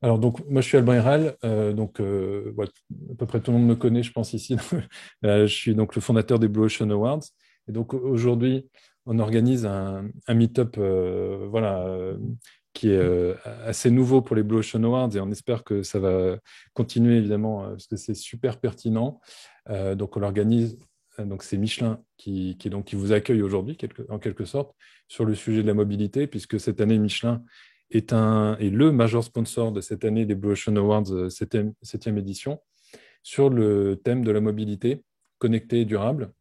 Alors donc moi je suis Alban Herral, ouais, à peu près tout le monde me connaît, je pense ici. Je suis donc le fondateur des Blue Ocean Awards. Et donc aujourd'hui on organise un meet-up qui est assez nouveau pour les Blue Ocean Awards et on espère que ça va continuer évidemment parce que c'est super pertinent. Donc on l'organise, donc c'est Michelin qui vous accueille aujourd'hui en quelque sorte sur le sujet de la mobilité puisque cette année Michelin est le major sponsor de cette année des Blue Ocean Awards 7e édition sur le thème de la mobilité connectée et durable.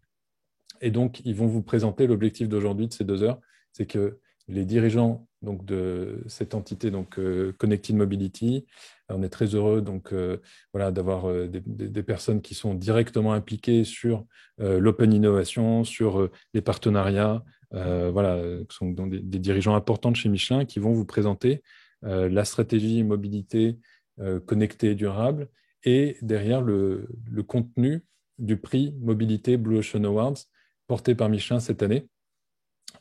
Et donc, ils vont vous présenter l'objectif d'aujourd'hui de ces 2 heures, c'est que les dirigeants donc, de cette entité, donc Connected Mobility, on est très heureux d'avoir des personnes qui sont directement impliquées sur l'open innovation, sur les partenariats, qui sont donc des dirigeants importants de chez Michelin qui vont vous présenter la stratégie mobilité connectée et durable et derrière le contenu du prix Mobilité Blue Ocean Awards porté par Michelin cette année,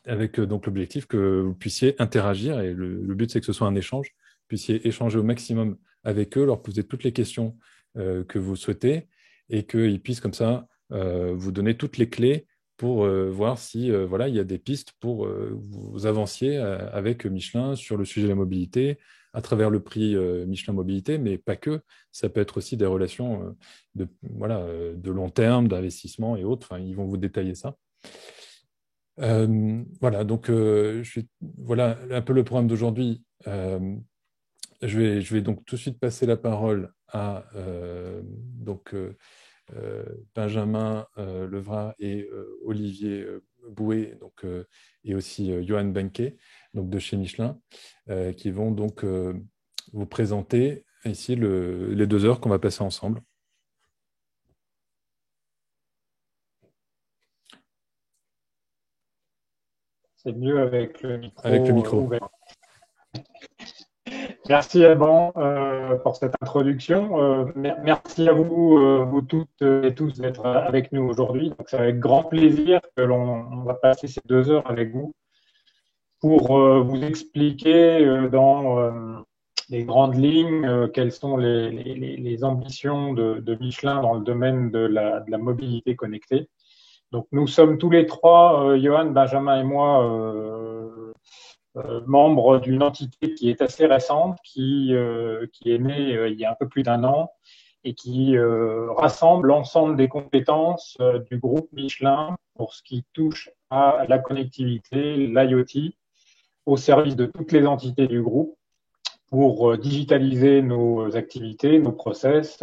avec donc l'objectif que vous puissiez interagir, et le but c'est que ce soit un échange, que vous puissiez échanger au maximum avec eux, leur poser toutes les questions que vous souhaitez, et qu'ils puissent comme ça vous donner toutes les clés pour voir si voilà, il y a des pistes pour vous avancier avec Michelin sur le sujet de la mobilité, à travers le prix Michelin Mobilité, mais pas que. Ça peut être aussi des relations de long terme, d'investissement et autres. Enfin, ils vont vous détailler ça. Voilà, donc voilà un peu le programme d'aujourd'hui. Je vais donc tout de suite passer la parole à Benjamin Levrat et Olivier Bouet, et aussi Johan Benke, donc de chez Michelin, qui vont donc vous présenter ici les 2 heures qu'on va passer ensemble. C'est mieux avec le Avec le micro micro. ouvert. Merci Alban pour cette introduction. Merci à vous, vous toutes et tous d'être avec nous aujourd'hui. Donc, c'est avec grand plaisir que l'on va passer ces 2 heures avec vous pour vous expliquer dans les grandes lignes quelles sont les ambitions de Michelin dans le domaine de la mobilité connectée. Donc nous sommes tous les trois, Johan, Benjamin et moi, membre d'une entité qui est assez récente, qui est née il y a un peu plus d'un an et qui rassemble l'ensemble des compétences du groupe Michelin pour ce qui touche à la connectivité, l'IoT, au service de toutes les entités du groupe pour digitaliser nos activités, nos process,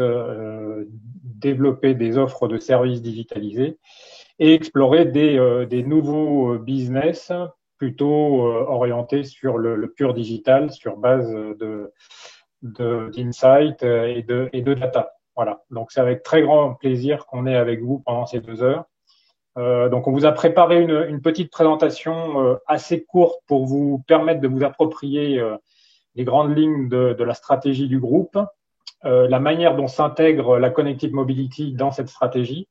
développer des offres de services digitalisés et explorer des nouveaux business plutôt orientés sur le pur digital, sur base d'insight et de data. Voilà. Donc, c'est avec très grand plaisir qu'on est avec vous pendant ces 2 heures. Donc, on vous a préparé une petite présentation assez courte pour vous permettre de vous approprier les grandes lignes de la stratégie du groupe, la manière dont s'intègre la Connected Mobility dans cette stratégie.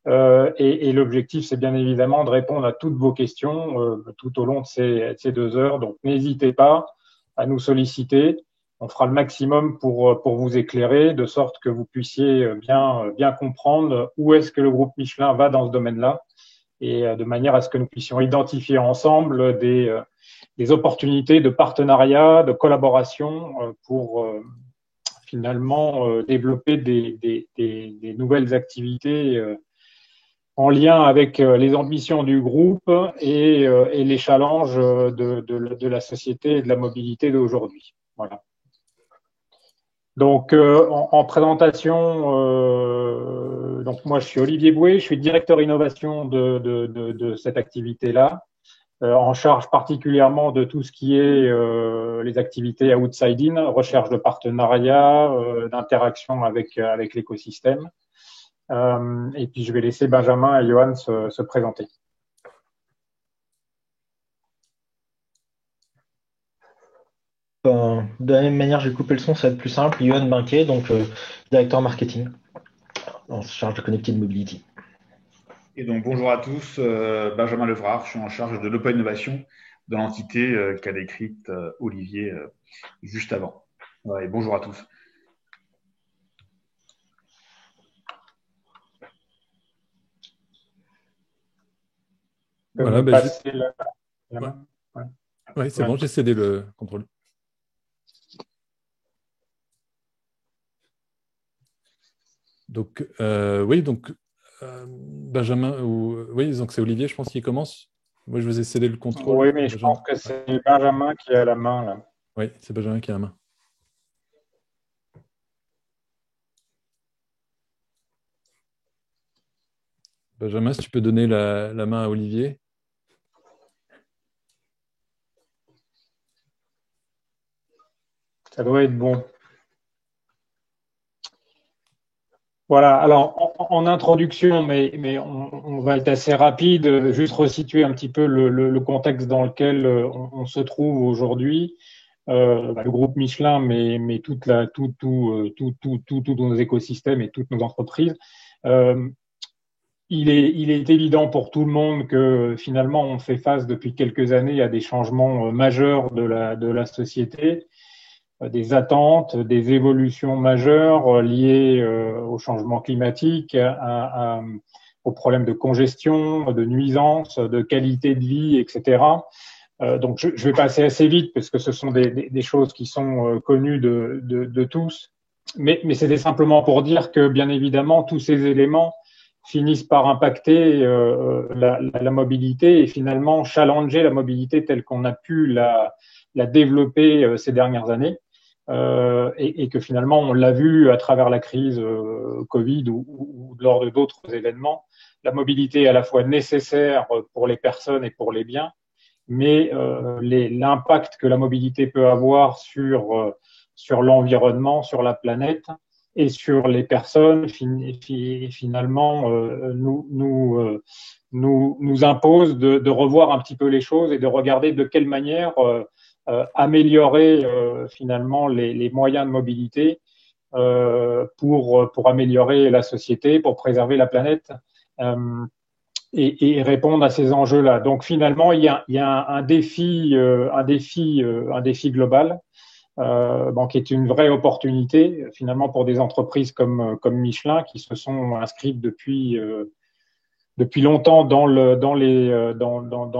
Et l'objectif, c'est bien évidemment de répondre à toutes vos questions tout au long de ces 2 heures. Donc, n'hésitez pas à nous solliciter. On fera le maximum pour vous éclairer, de sorte que vous puissiez bien comprendre où est-ce que le groupe Michelin va dans ce domaine-là, et de manière à ce que nous puissions identifier ensemble des opportunités de partenariat, de collaboration pour finalement développer des nouvelles activités en lien avec les ambitions du groupe et les challenges de la société et de la mobilité d'aujourd'hui. Voilà. Donc, en présentation, donc moi je suis Olivier Bouet, je suis directeur innovation de cette activité-là, en charge particulièrement de tout ce qui est les activités outside-in, recherche de partenariats, d'interaction avec l'écosystème. Et puis je vais laisser Benjamin et Johan se présenter. De la même manière, j'ai coupé le son, ça va être plus simple. Yohan Binquet, donc directeur marketing en charge de Connected Mobility. Et donc, bonjour à tous, Benjamin Levrard, je suis en charge de l'open innovation de l'entité qu'a décrite Olivier juste avant. Ouais, bonjour à tous. Je peux Voilà, me ben, passer la ouais. main. Ouais. Ouais, c'est Ouais. bon, j'ai cédé le contrôle. Donc, oui, donc Benjamin, oui, donc c'est Olivier, je pense, qui commence. Moi, je vous ai cédé le contrôle. Oui, mais je pense Benjamin. que Ouais. c'est Benjamin qui a la main là. Oui, c'est Benjamin qui a la main. Benjamin, si tu peux donner la main à Olivier. Ça doit être bon. Voilà, alors en introduction, mais on va être assez rapide, juste resituer un petit peu le contexte dans lequel on se trouve aujourd'hui. Le groupe Michelin, mais tous nos écosystèmes et toutes nos entreprises. Euh, il est évident pour tout le monde que finalement on fait face depuis quelques années à des changements majeurs de la société, des attentes, des évolutions majeures liées au changement climatique, aux problèmes de congestion, de nuisance, de qualité de vie, etc. Donc je vais passer assez vite parce que ce sont des choses qui sont connues de tous, mais c'était simplement pour dire que bien évidemment tous ces éléments finissent par impacter la mobilité et finalement challenger la mobilité telle qu'on a pu la développer ces dernières années. Et que finalement, on l'a vu à travers la crise Covid ou lors d'autres événements, la mobilité est à la fois nécessaire pour les personnes et pour les biens, mais l'impact que la mobilité peut avoir sur l'environnement, sur la planète et sur les personnes, finalement, nous impose de revoir un petit peu les choses et de regarder de quelle manière améliorer finalement les moyens de mobilité pour améliorer la société, pour préserver la planète. Et répondre à ces enjeux-là. Donc finalement, il y a un défi global, qui est une vraie opportunité finalement pour des entreprises comme Michelin qui se sont inscrites depuis longtemps dans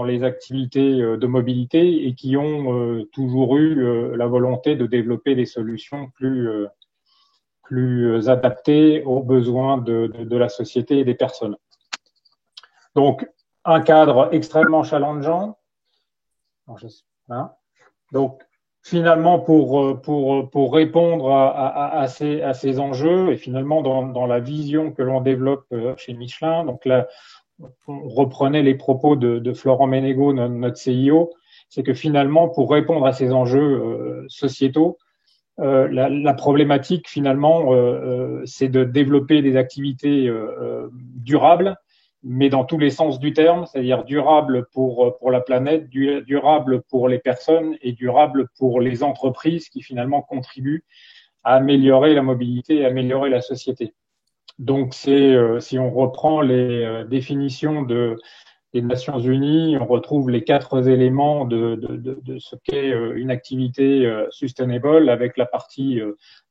les activités de mobilité et qui ont toujours eu la volonté de développer des solutions plus adaptées aux besoins de la société et des personnes. Donc, un cadre extrêmement challengeant. Donc, finalement, pour répondre à ces enjeux et finalement dans la vision que l'on développe chez Michelin, donc là, on reprenait les propos de Florent Ménégo, notre CIO, c'est que finalement, pour répondre à ces enjeux sociétaux, la problématique finalement, c'est de développer des activités durables, mais dans tous les sens du terme, c'est-à-dire durable pour la planète, durable pour les personnes et durable pour les entreprises qui finalement contribuent à améliorer la mobilité et à améliorer la société. Donc, si on reprend les définitions des Nations Unies, on retrouve les 4 éléments de ce qu'est une activité sustainable avec la partie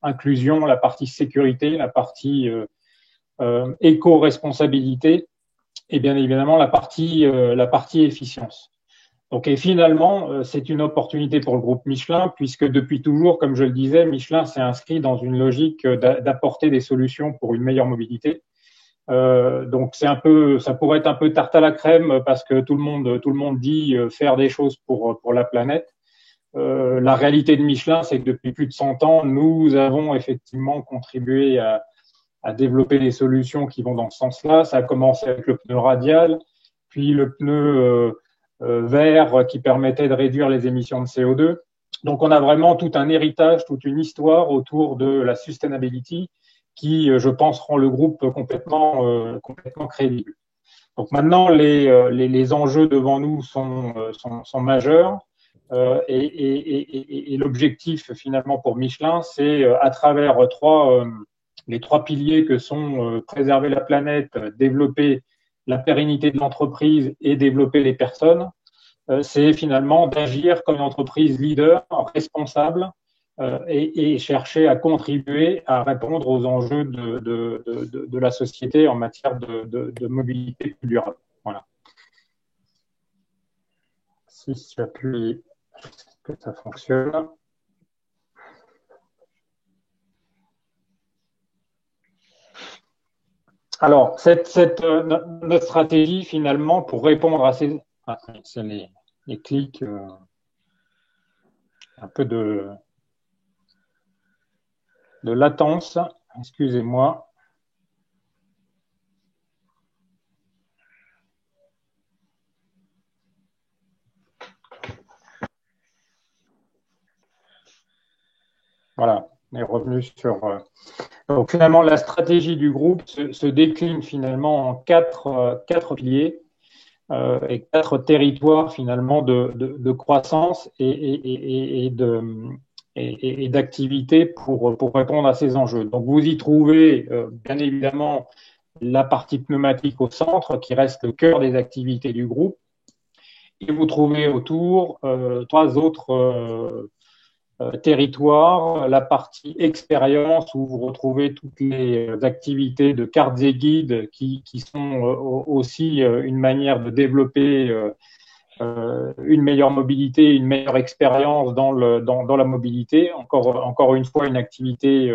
inclusion, la partie sécurité, la partie éco-responsabilité et bien évidemment la partie efficience. Donc, et finalement, c'est une opportunité pour le groupe Michelin puisque depuis toujours, comme je le disais, Michelin s'est inscrit dans une logique d'apporter des solutions pour une meilleure mobilité. Donc ça pourrait être un peu tarte à la crème parce que tout le monde dit faire des choses pour la planète. La réalité de Michelin, c'est que depuis plus de 100 ans, nous avons effectivement contribué à développer des solutions qui vont dans ce sens-là. Ça a commencé avec le pneu radial, puis le pneu vert qui permettait de réduire les émissions de CO2. Donc on a vraiment tout un héritage, toute une histoire autour de la sustainability qui, je pense, rend le groupe complètement crédible. Donc maintenant, les enjeux devant nous sont majeurs et l'objectif finalement pour Michelin, c'est à travers les 3 piliers que sont préserver la planète, développer la pérennité de l'entreprise et développer les personnes, c'est finalement d'agir comme une entreprise leader, responsable, et chercher à contribuer à répondre aux enjeux de la société en matière de mobilité plus durable. Voilà. Si j'appuie, que ça fonctionne. Alors, notre stratégie, finalement, pour répondre à ces... Ah, c'est les clics, un peu de latence, excusez-moi. Voilà, on est revenu sur... Donc finalement, la stratégie du groupe se décline finalement en quatre piliers et 4 territoires finalement de croissance et d'activité pour répondre à ces enjeux. Donc vous y trouvez bien évidemment la partie pneumatique au centre qui reste le cœur des activités du groupe. Et vous trouvez autour 3 autres territoire, la partie expérience où vous retrouvez toutes les activités de cartes et guides qui sont aussi une manière de développer une meilleure mobilité, une meilleure expérience dans la mobilité. Encore une fois, une activité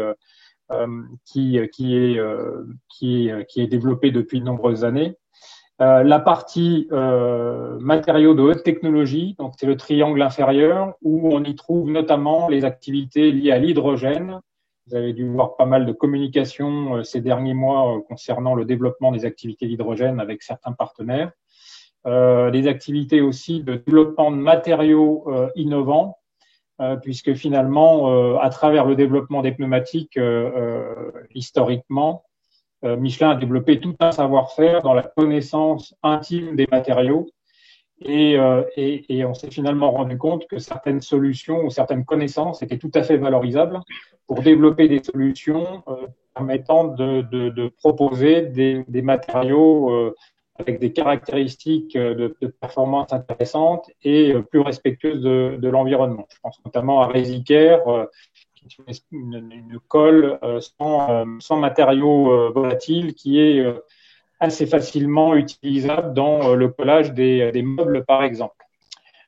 qui est développée depuis de nombreuses années. La partie matériaux de haute technologie, donc c'est le triangle inférieur, où on y trouve notamment les activités liées à l'hydrogène. Vous avez dû voir pas mal de communications ces derniers mois concernant le développement des activités d'hydrogène avec certains partenaires. Les activités aussi de développement de matériaux innovants, puisque finalement, à travers le développement des pneumatiques, historiquement, Michelin a développé tout un savoir-faire dans la connaissance intime des matériaux et on s'est finalement rendu compte que certaines solutions ou certaines connaissances étaient tout à fait valorisables pour développer des solutions permettant de proposer des matériaux avec des caractéristiques de performance intéressantes et plus respectueuses de l'environnement. Je pense notamment à Resicare, une colle sans matériaux volatiles qui est assez facilement utilisable dans le collage des meubles, par exemple.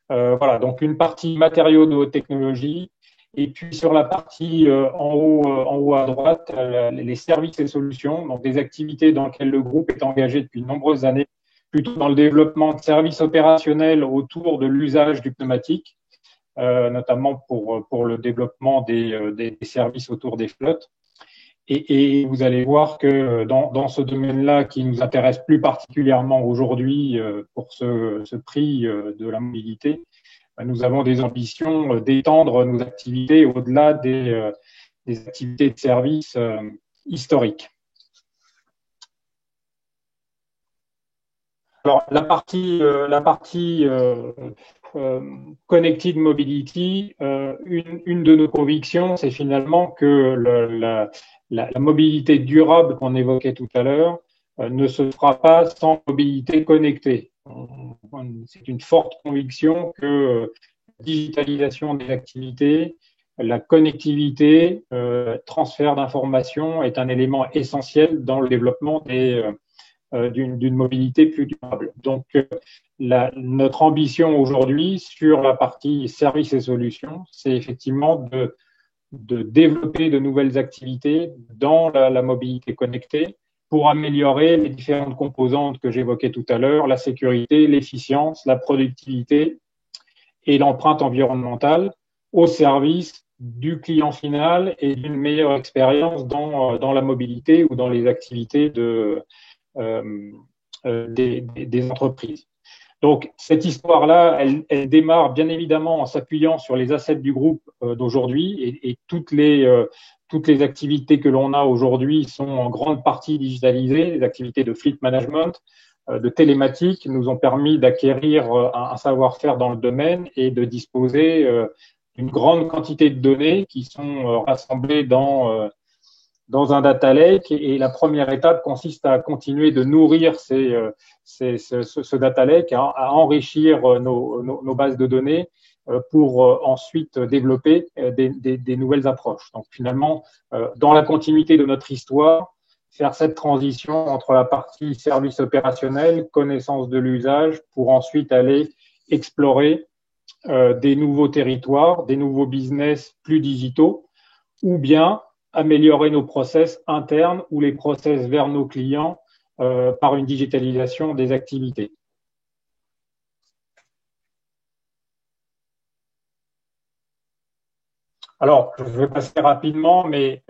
Voilà, donc une partie matériaux de haute technologie, et puis sur la partie en haut à droite, les services et solutions, donc des activités dans lesquelles le groupe est engagé depuis de nombreuses années, plutôt dans le développement de services opérationnels autour de l'usage du pneumatique, notamment pour le développement des services autour des flottes. Et vous allez voir que dans ce domaine-là, qui nous intéresse plus particulièrement aujourd'hui pour ce prix de la mobilité, nous avons des ambitions d'étendre nos activités au-delà des activités de service historiques. Alors, la partie Connected Mobility, une de nos convictions, c'est finalement que la mobilité durable qu'on évoquait tout à l'heure ne se fera pas sans mobilité connectée. C'est une forte conviction que la digitalisation des activités, la connectivité, transfert d'informations est un élément essentiel dans le développement d'une mobilité plus durable. Donc, notre ambition aujourd'hui sur la partie services et solutions, c'est effectivement de développer de nouvelles activités dans la mobilité connectée pour améliorer les différentes composantes que j'évoquais tout à l'heure, la sécurité, l'efficience, la productivité et l'empreinte environnementale au service du client final et d'une meilleure expérience dans la mobilité ou dans les activités des entreprises. Donc, cette histoire-là, elle démarre bien évidemment en s'appuyant sur les assets du groupe d'aujourd'hui et toutes les activités que l'on a aujourd'hui sont en grande partie digitalisées. Les activités de fleet management, de télématique nous ont permis d'acquérir un savoir-faire dans le domaine et de disposer d'une grande quantité de données qui sont rassemblées dans un data lake, et la première étape consiste à continuer de nourrir ce data lake, à enrichir nos bases de données pour ensuite développer des nouvelles approches. Donc finalement, dans la continuité de notre histoire, faire cette transition entre la partie service opérationnel, connaissance de l'usage, pour ensuite aller explorer des nouveaux territoires, des nouveaux business plus digitaux, ou bien améliorer nos process internes ou les process vers nos clients par une digitalisation des activités. Alors, je vais passer rapidement, mais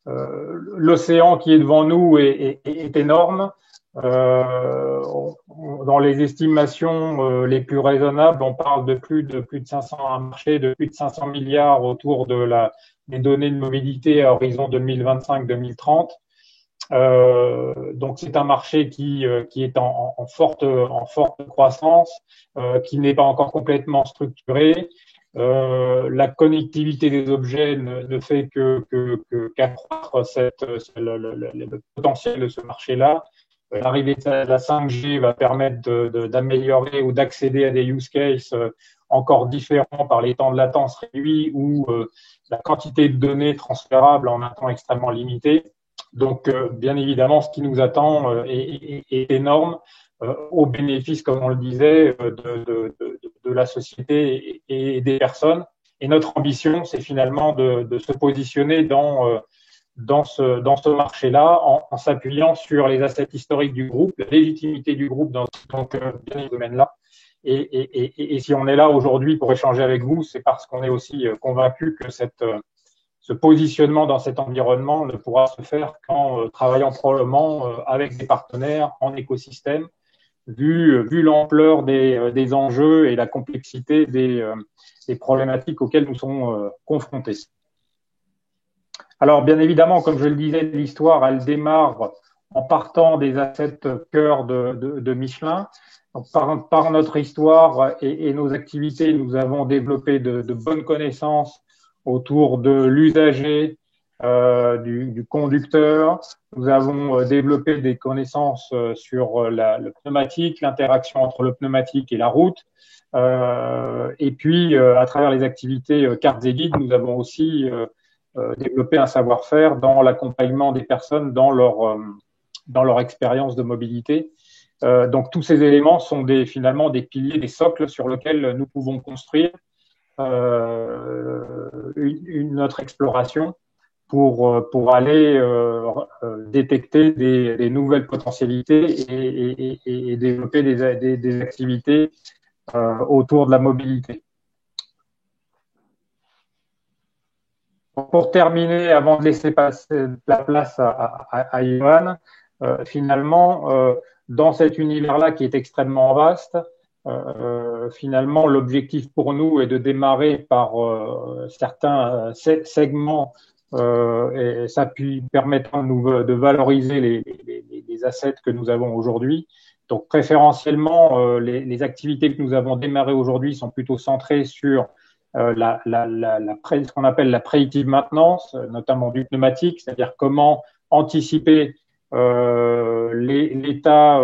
l'océan qui est devant nous est énorme. Dans les estimations les plus raisonnables, on parle de plus de 500, un marché de plus de 500 milliards autour des données de mobilité à horizon 2025-2030. Donc c'est un marché qui est en forte croissance, qui n'est pas encore complètement structuré. La connectivité des objets ne fait qu'accroître le potentiel de ce marché-là. L'arrivée de la 5G va permettre d'améliorer ou d'accéder à des use cases encore différents par les temps de latence réduits ou la quantité de données transférables en un temps extrêmement limité. Donc, bien évidemment, ce qui nous attend est énorme au bénéfice, comme on le disait, de la société et des personnes. Et notre ambition, c'est finalement de se positionner dans ce marché-là en s'appuyant sur les assets historiques du groupe, la légitimité du groupe dans ce domaine-là. Et si on est là aujourd'hui pour échanger avec vous, c'est parce qu'on est aussi convaincu que ce positionnement dans cet environnement ne pourra se faire qu'en travaillant probablement avec des partenaires en écosystème, vu l'ampleur des enjeux et la complexité des problématiques auxquelles nous sommes confrontés. Alors, bien évidemment, comme je le disais, l'histoire, elle démarre en partant des assets cœur de Michelin. Donc, par notre histoire et nos activités, nous avons développé de bonnes connaissances autour de l'usager, du conducteur. Nous avons développé des connaissances sur le pneumatique, l'interaction entre le pneumatique et la route. Et puis, à travers les activités cartes et guides, nous avons aussi développé un savoir-faire dans l'accompagnement des personnes dans leur expérience de mobilité. Donc, tous ces éléments sont finalement des piliers, des socles sur lesquels nous pouvons construire notre exploration pour aller détecter des nouvelles potentialités et développer des activités autour de la mobilité. Pour terminer, avant de laisser passer la place à Johan, finalement, dans cet univers-là qui est extrêmement vaste, finalement, l'objectif pour nous est de démarrer par certains segments et permettant de valoriser les assets que nous avons aujourd'hui. Donc, préférentiellement, les activités que nous avons démarrées aujourd'hui sont plutôt centrées sur ce qu'on appelle la prédictive maintenance, notamment du pneumatique, c'est-à-dire comment anticiper l'état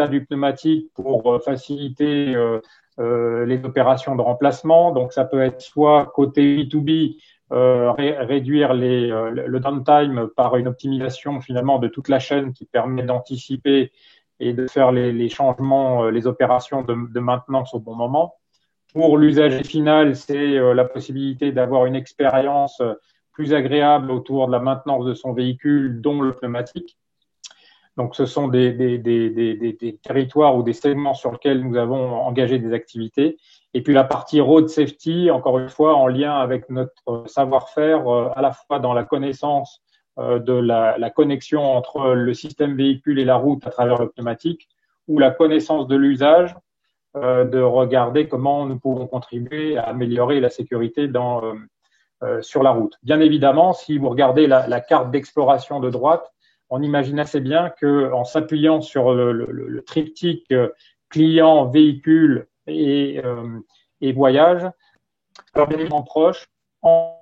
du pneumatique pour faciliter les opérations de remplacement. Donc, ça peut être soit côté B2B, réduire le downtime par une optimisation finalement de toute la chaîne qui permet d'anticiper et de faire les changements, les opérations de maintenance au bon moment. Pour l'usager final, c'est la possibilité d'avoir une expérience plus agréable autour de la maintenance de son véhicule, dont le pneumatique. Donc, ce sont des territoires ou des segments sur lesquels nous avons engagé des activités. Et puis, la partie road safety, encore une fois, en lien avec notre savoir-faire, à la fois dans la connaissance de la connexion entre le système véhicule et la route à travers le pneumatique, ou la connaissance de l'usage, de regarder comment nous pouvons contribuer à améliorer la sécurité sur la route. Bien évidemment, si vous regardez la carte d'exploration de droite, on imagine assez bien qu'en s'appuyant sur le triptyque client, véhicule et voyage, alors bien évidemment proche, en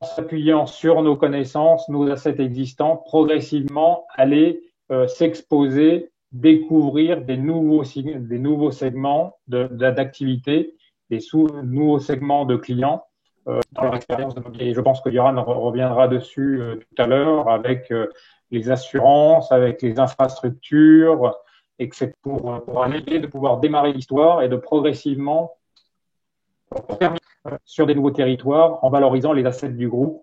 s'appuyant sur nos connaissances, nos assets existants, progressivement aller s'exposer, découvrir des nouveaux segments d'activité des nouveaux segments de clients dans leur expérience de mobilier. Je pense que Yoran reviendra dessus tout à l'heure avec les assurances, avec les infrastructures, et que c'est pour l'idée de pouvoir démarrer l'histoire et de progressivement sur des nouveaux territoires en valorisant les assets du groupe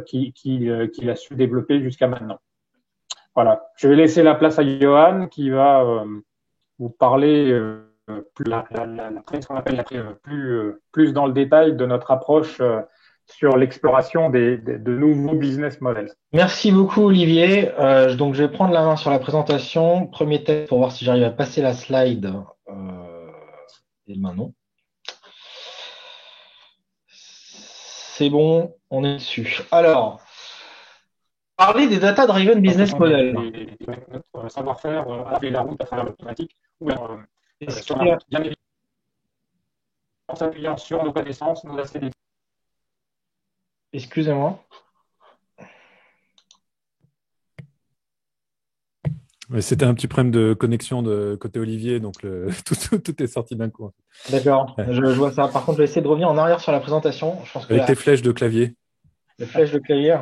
qu'il a su développer jusqu'à maintenant. Voilà, je vais laisser la place à Johan qui va vous parler ce qu'on appelle plus dans le détail de notre approche sur l'exploration de nouveaux business models. Merci beaucoup, Olivier. Donc, je vais prendre la main sur la présentation. Premier test pour voir si j'arrive à passer la slide. Et maintenant, c'est bon, on est dessus. Alors, parler des data-driven business models. Notre savoir-faire avec la route à travers l'automatique ou sur la route, bien évidemment, en s'appuyant sur nos connaissances, nos aspects d'études. Excusez-moi. C'était un petit problème de connexion de côté Olivier, donc tout est sorti d'un coup. D'accord, ouais. Je vois ça. Par contre, je vais essayer de revenir en arrière sur la présentation. Je pense que avec tes flèches de clavier. Les flèches de clavier.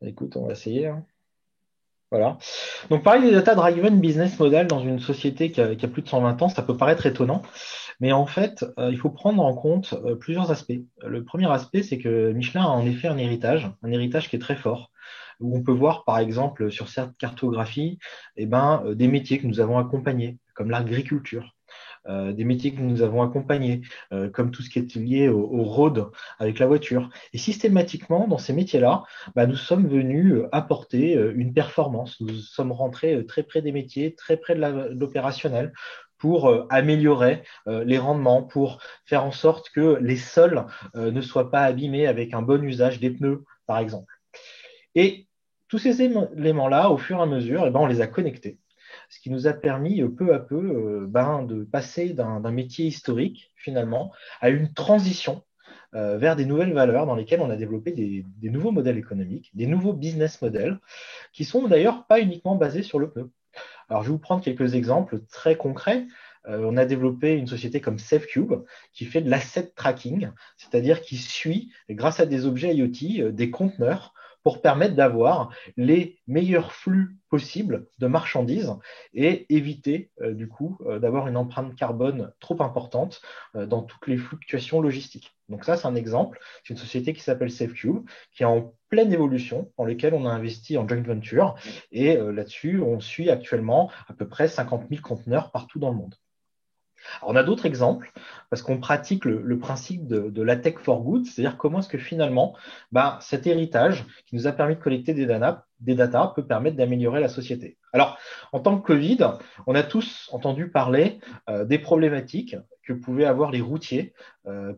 Écoute, on va essayer. Voilà. Donc, parler des data-driven business model dans une société qui a plus de 120 ans, ça peut paraître étonnant. Mais en fait, il faut prendre en compte plusieurs aspects. Le premier aspect, c'est que Michelin a en effet un héritage qui est très fort, où on peut voir, par exemple, sur cette cartographie, des métiers que nous avons accompagnés, comme l'agriculture, des métiers que nous avons accompagnés, comme tout ce qui est lié au road avec la voiture. Et systématiquement, dans ces métiers-là, nous sommes venus apporter une performance. Nous sommes rentrés très près des métiers, très près de l'opérationnel, pour améliorer les rendements, pour faire en sorte que les sols ne soient pas abîmés avec un bon usage des pneus, par exemple. Et tous ces éléments-là, au fur et à mesure, on les a connectés, ce qui nous a permis peu à peu de passer d'un métier historique, finalement, à une transition vers des nouvelles valeurs dans lesquelles on a développé des nouveaux modèles économiques, des nouveaux business models, qui sont d'ailleurs pas uniquement basés sur le pneu. Alors, je vais vous prendre quelques exemples très concrets. On a développé une société comme SafeCube qui fait de l'asset tracking, c'est-à-dire qui suit, grâce à des objets IoT, des conteneurs pour permettre d'avoir les meilleurs flux possibles de marchandises et éviter d'avoir une empreinte carbone trop importante dans toutes les fluctuations logistiques. Donc ça, c'est un exemple. C'est une société qui s'appelle SafeCube, qui est en pleine évolution, dans laquelle on a investi en joint venture. Et là-dessus, on suit actuellement à peu près 50 000 conteneurs partout dans le monde. Alors, on a d'autres exemples parce qu'on pratique le principe de la tech for good, c'est-à-dire comment est-ce que finalement cet héritage qui nous a permis de collecter des data peut permettre d'améliorer la société. Alors, en tant que Covid, on a tous entendu parler des problématiques que pouvaient avoir les routiers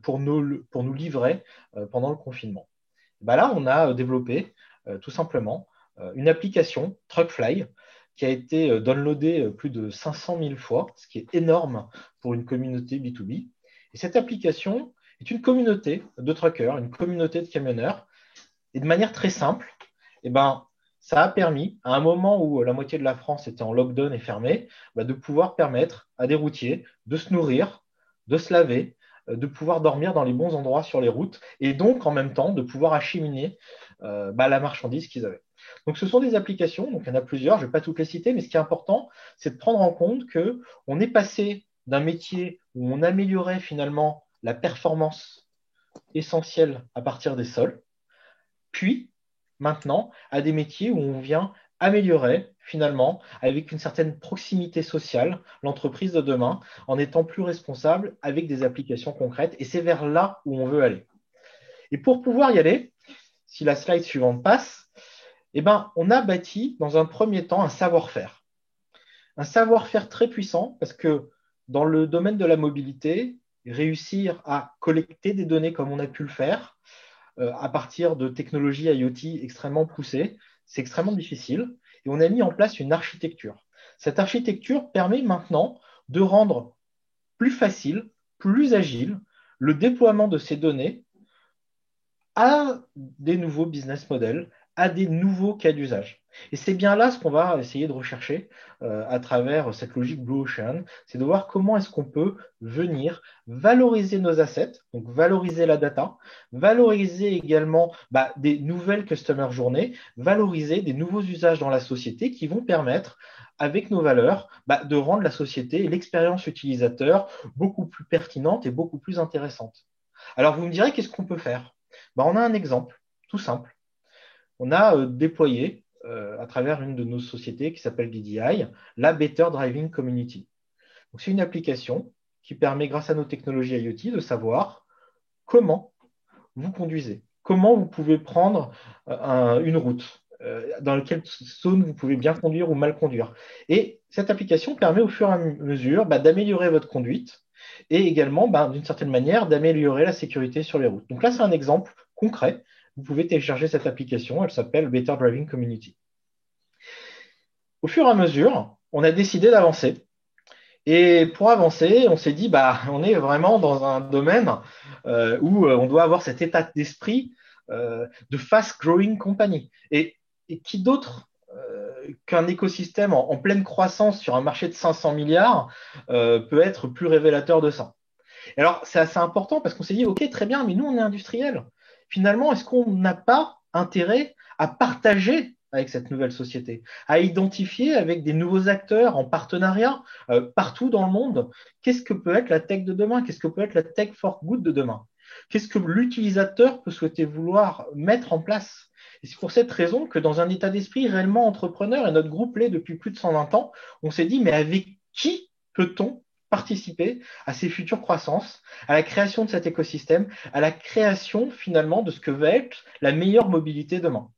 pour nous livrer pendant le confinement. Là, on a développé tout simplement une application Truckfly qui a été downloadée plus de 500 000 fois, ce qui est énorme pour une communauté B2B. Et cette application est une communauté de truckers, une communauté de camionneurs. Et de manière très simple, ça a permis, à un moment où la moitié de la France était en lockdown et fermée, de pouvoir permettre à des routiers de se nourrir, de se laver, de pouvoir dormir dans les bons endroits sur les routes et donc en même temps de pouvoir acheminer la marchandise qu'ils avaient. Donc ce sont des applications, donc il y en a plusieurs, je ne vais pas toutes les citer, mais ce qui est important, c'est de prendre en compte qu'on est passé d'un métier où on améliorait finalement la performance essentielle à partir des sols, puis maintenant à des métiers où on vient améliorer finalement avec une certaine proximité sociale l'entreprise de demain en étant plus responsable avec des applications concrètes et c'est vers là où on veut aller. Et pour pouvoir y aller, si la slide suivante passe, on a bâti dans un premier temps un savoir-faire. Un savoir-faire très puissant parce que dans le domaine de la mobilité, réussir à collecter des données comme on a pu le faire à partir de technologies IoT extrêmement poussées, c'est extrêmement difficile. Et on a mis en place une architecture. Cette architecture permet maintenant de rendre plus facile, plus agile le déploiement de ces données à des nouveaux business models, à des nouveaux cas d'usage. Et c'est bien là ce qu'on va essayer de rechercher à travers cette logique Blue Ocean, c'est de voir comment est-ce qu'on peut venir valoriser nos assets, donc valoriser la data, valoriser également des nouvelles customer journées, valoriser des nouveaux usages dans la société qui vont permettre, avec nos valeurs, de rendre la société et l'expérience utilisateur beaucoup plus pertinente et beaucoup plus intéressante. Alors vous me direz, qu'est-ce qu'on peut faire? On a un exemple tout simple. On a déployé à travers une de nos sociétés qui s'appelle DDI, la Better Driving Community. C'est une application qui permet, grâce à nos technologies IoT, de savoir comment vous conduisez, comment vous pouvez prendre une route, dans quelle zone vous pouvez bien conduire ou mal conduire. Et cette application permet au fur et à mesure d'améliorer votre conduite et également, d'une certaine manière, d'améliorer la sécurité sur les routes. Donc là, c'est un exemple concret. Vous pouvez télécharger cette application, elle s'appelle Better Driving Community. Au fur et à mesure, on a décidé d'avancer. Et pour avancer, on s'est dit, on est vraiment dans un domaine où on doit avoir cet état d'esprit de fast-growing company. Et qui d'autre qu'un écosystème en pleine croissance sur un marché de 500 milliards peut être plus révélateur de ça. Et alors, c'est assez important parce qu'on s'est dit, OK, très bien, mais nous, on est industriel. Finalement, est-ce qu'on n'a pas intérêt à partager avec cette nouvelle société, à identifier avec des nouveaux acteurs en partenariat partout dans le monde, qu'est-ce que peut être la tech de demain, qu'est-ce que peut être la tech for good de demain, qu'est-ce que l'utilisateur peut souhaiter vouloir mettre en place. Et c'est pour cette raison que dans un état d'esprit réellement entrepreneur, et notre groupe l'est depuis plus de 120 ans, on s'est dit, mais avec qui peut-on participer à ces futures croissances, à la création de cet écosystème, à la création finalement de ce que va être la meilleure mobilité demain.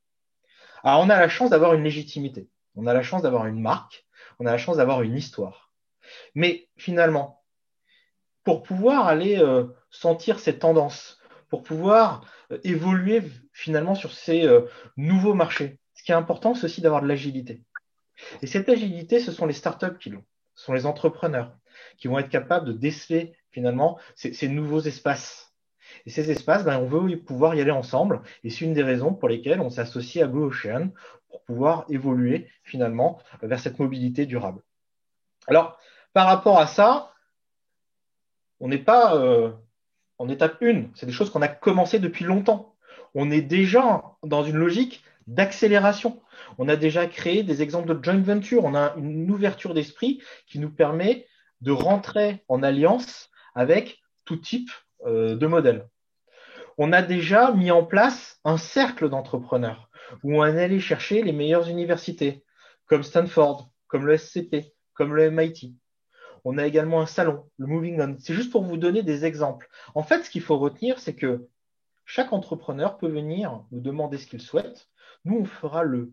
Alors on a la chance d'avoir une légitimité, on a la chance d'avoir une marque, on a la chance d'avoir une histoire. Mais finalement, pour pouvoir aller sentir ces tendances, pour pouvoir évoluer finalement sur ces nouveaux marchés, ce qui est important, c'est aussi d'avoir de l'agilité. Et cette agilité, ce sont les startups qui l'ont, ce sont les entrepreneurs qui vont être capables de déceler finalement ces nouveaux espaces. Et ces espaces, on veut pouvoir y aller ensemble. Et c'est une des raisons pour lesquelles on s'associe à Blue Ocean pour pouvoir évoluer finalement vers cette mobilité durable. Alors, par rapport à ça, on n'est pas en étape 1. C'est des choses qu'on a commencé depuis longtemps. On est déjà dans une logique d'accélération. On a déjà créé des exemples de joint venture. On a une ouverture d'esprit qui nous permet de rentrer en alliance avec tout type de modèles. On a déjà mis en place un cercle d'entrepreneurs où on allait chercher les meilleures universités, comme Stanford, comme le SCP, comme le MIT. On a également un salon, le Moving On. C'est juste pour vous donner des exemples. En fait, ce qu'il faut retenir, c'est que chaque entrepreneur peut venir nous demander ce qu'il souhaite. Nous, on fera le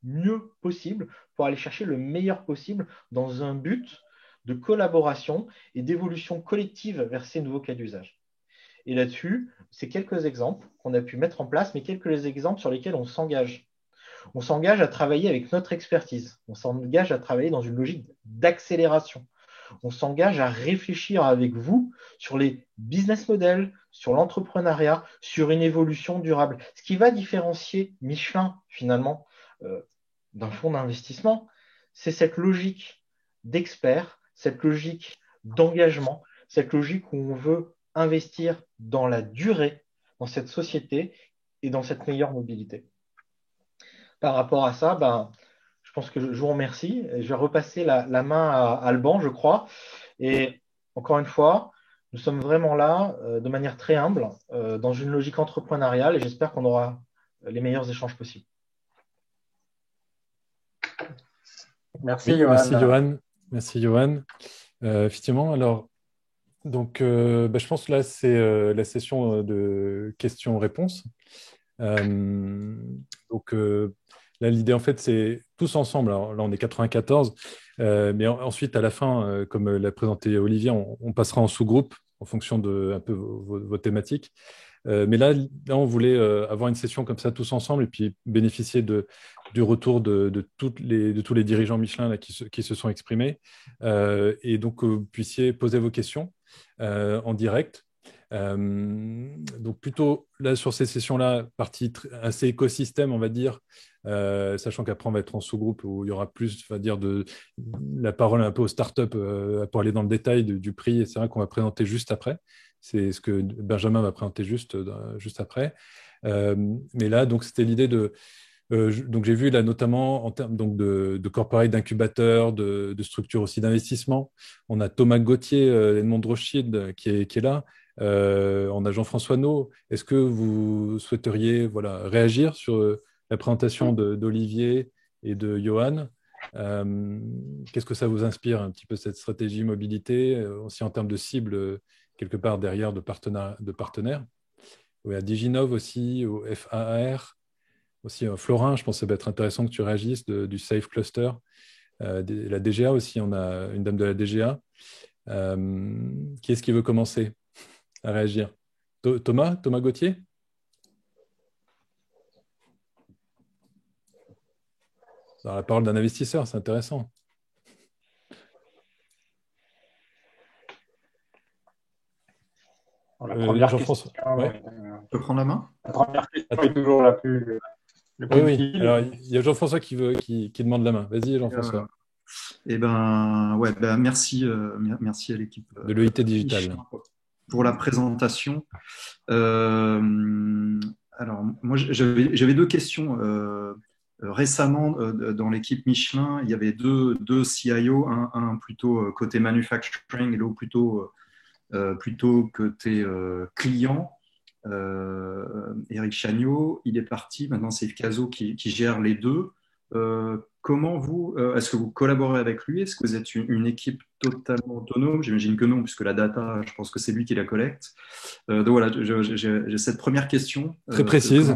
mieux possible pour aller chercher le meilleur possible dans un but de collaboration et d'évolution collective vers ces nouveaux cas d'usage. Et là-dessus, c'est quelques exemples qu'on a pu mettre en place, mais quelques exemples sur lesquels on s'engage. On s'engage à travailler avec notre expertise. On s'engage à travailler dans une logique d'accélération. On s'engage à réfléchir avec vous sur les business models, sur l'entrepreneuriat, sur une évolution durable. Ce qui va différencier Michelin, finalement, d'un fonds d'investissement, c'est cette logique d'expert, cette logique d'engagement, cette logique où on veut investir dans la durée, dans cette société et dans cette meilleure mobilité. Par rapport à ça, je pense que je vous remercie. Je vais repasser la main à Alban, je crois. Et encore une fois, nous sommes vraiment là de manière très humble, dans une logique entrepreneuriale, et j'espère qu'on aura les meilleurs échanges possibles. Merci, Johan. Merci, Johan. Effectivement, alors, donc, je pense que là, c'est la session de questions-réponses. Donc, là, l'idée, en fait, c'est tous ensemble. Alors, là, on est 94, mais ensuite, à la fin, comme l'a présenté Olivier, on passera en sous-groupe en fonction de un peu vos thématiques. Mais là, on voulait avoir une session comme ça tous ensemble et puis bénéficier du retour de tous les dirigeants Michelin là, qui se sont exprimés et donc que vous puissiez poser vos questions en direct. Donc plutôt là sur ces sessions-là, partie assez écosystème, on va dire, sachant qu'après on va être en sous-groupe où il y aura plus, on va dire, de la parole un peu aux startups pour aller dans le détail du prix, et c'est vrai qu'on va présenter juste après. C'est ce que Benjamin va présenter juste après. Mais là, donc c'était l'idée de donc j'ai vu là notamment en termes donc de corporate, d'incubateurs, de structures aussi d'investissement. On a Thomas Gauthier, Edmond Rothschild qui est là. On a Jean-François No. Est-ce que vous souhaiteriez réagir sur la présentation d'Olivier et de Johan? Qu'est-ce que ça vous inspire un petit peu cette stratégie mobilité, aussi en termes de cible, quelque part derrière de partenaires? Oui, à Diginov aussi, au FAR. Aussi, Florin, je pense que ça va être intéressant que tu réagisses du Safe Cluster. La DGA aussi, on a une dame de la DGA. Qui est-ce qui veut commencer à réagir? Thomas Gauthier? Alors, la parole d'un investisseur, c'est intéressant. Jean-François, ouais. Je peux prendre la main? La première question est toujours la plus oui. Alors, il y a Jean-François qui demande la main. Vas-y, Jean-François. Merci à l'équipe de l'EIT Digital pour la présentation. Alors, moi, j'avais deux questions. Récemment, dans l'équipe Michelin, il y avait deux CIO, un plutôt côté manufacturing et l'autre plutôt côté client. Eric Chagnot, il est parti. Maintenant, c'est Yves Cazot qui gère les deux. Comment est-ce que vous collaborez avec lui? Est-ce que vous êtes une équipe totalement autonome? J'imagine que non, puisque la data, je pense que c'est lui qui la collecte. Donc voilà, j'ai cette première question. Très précise.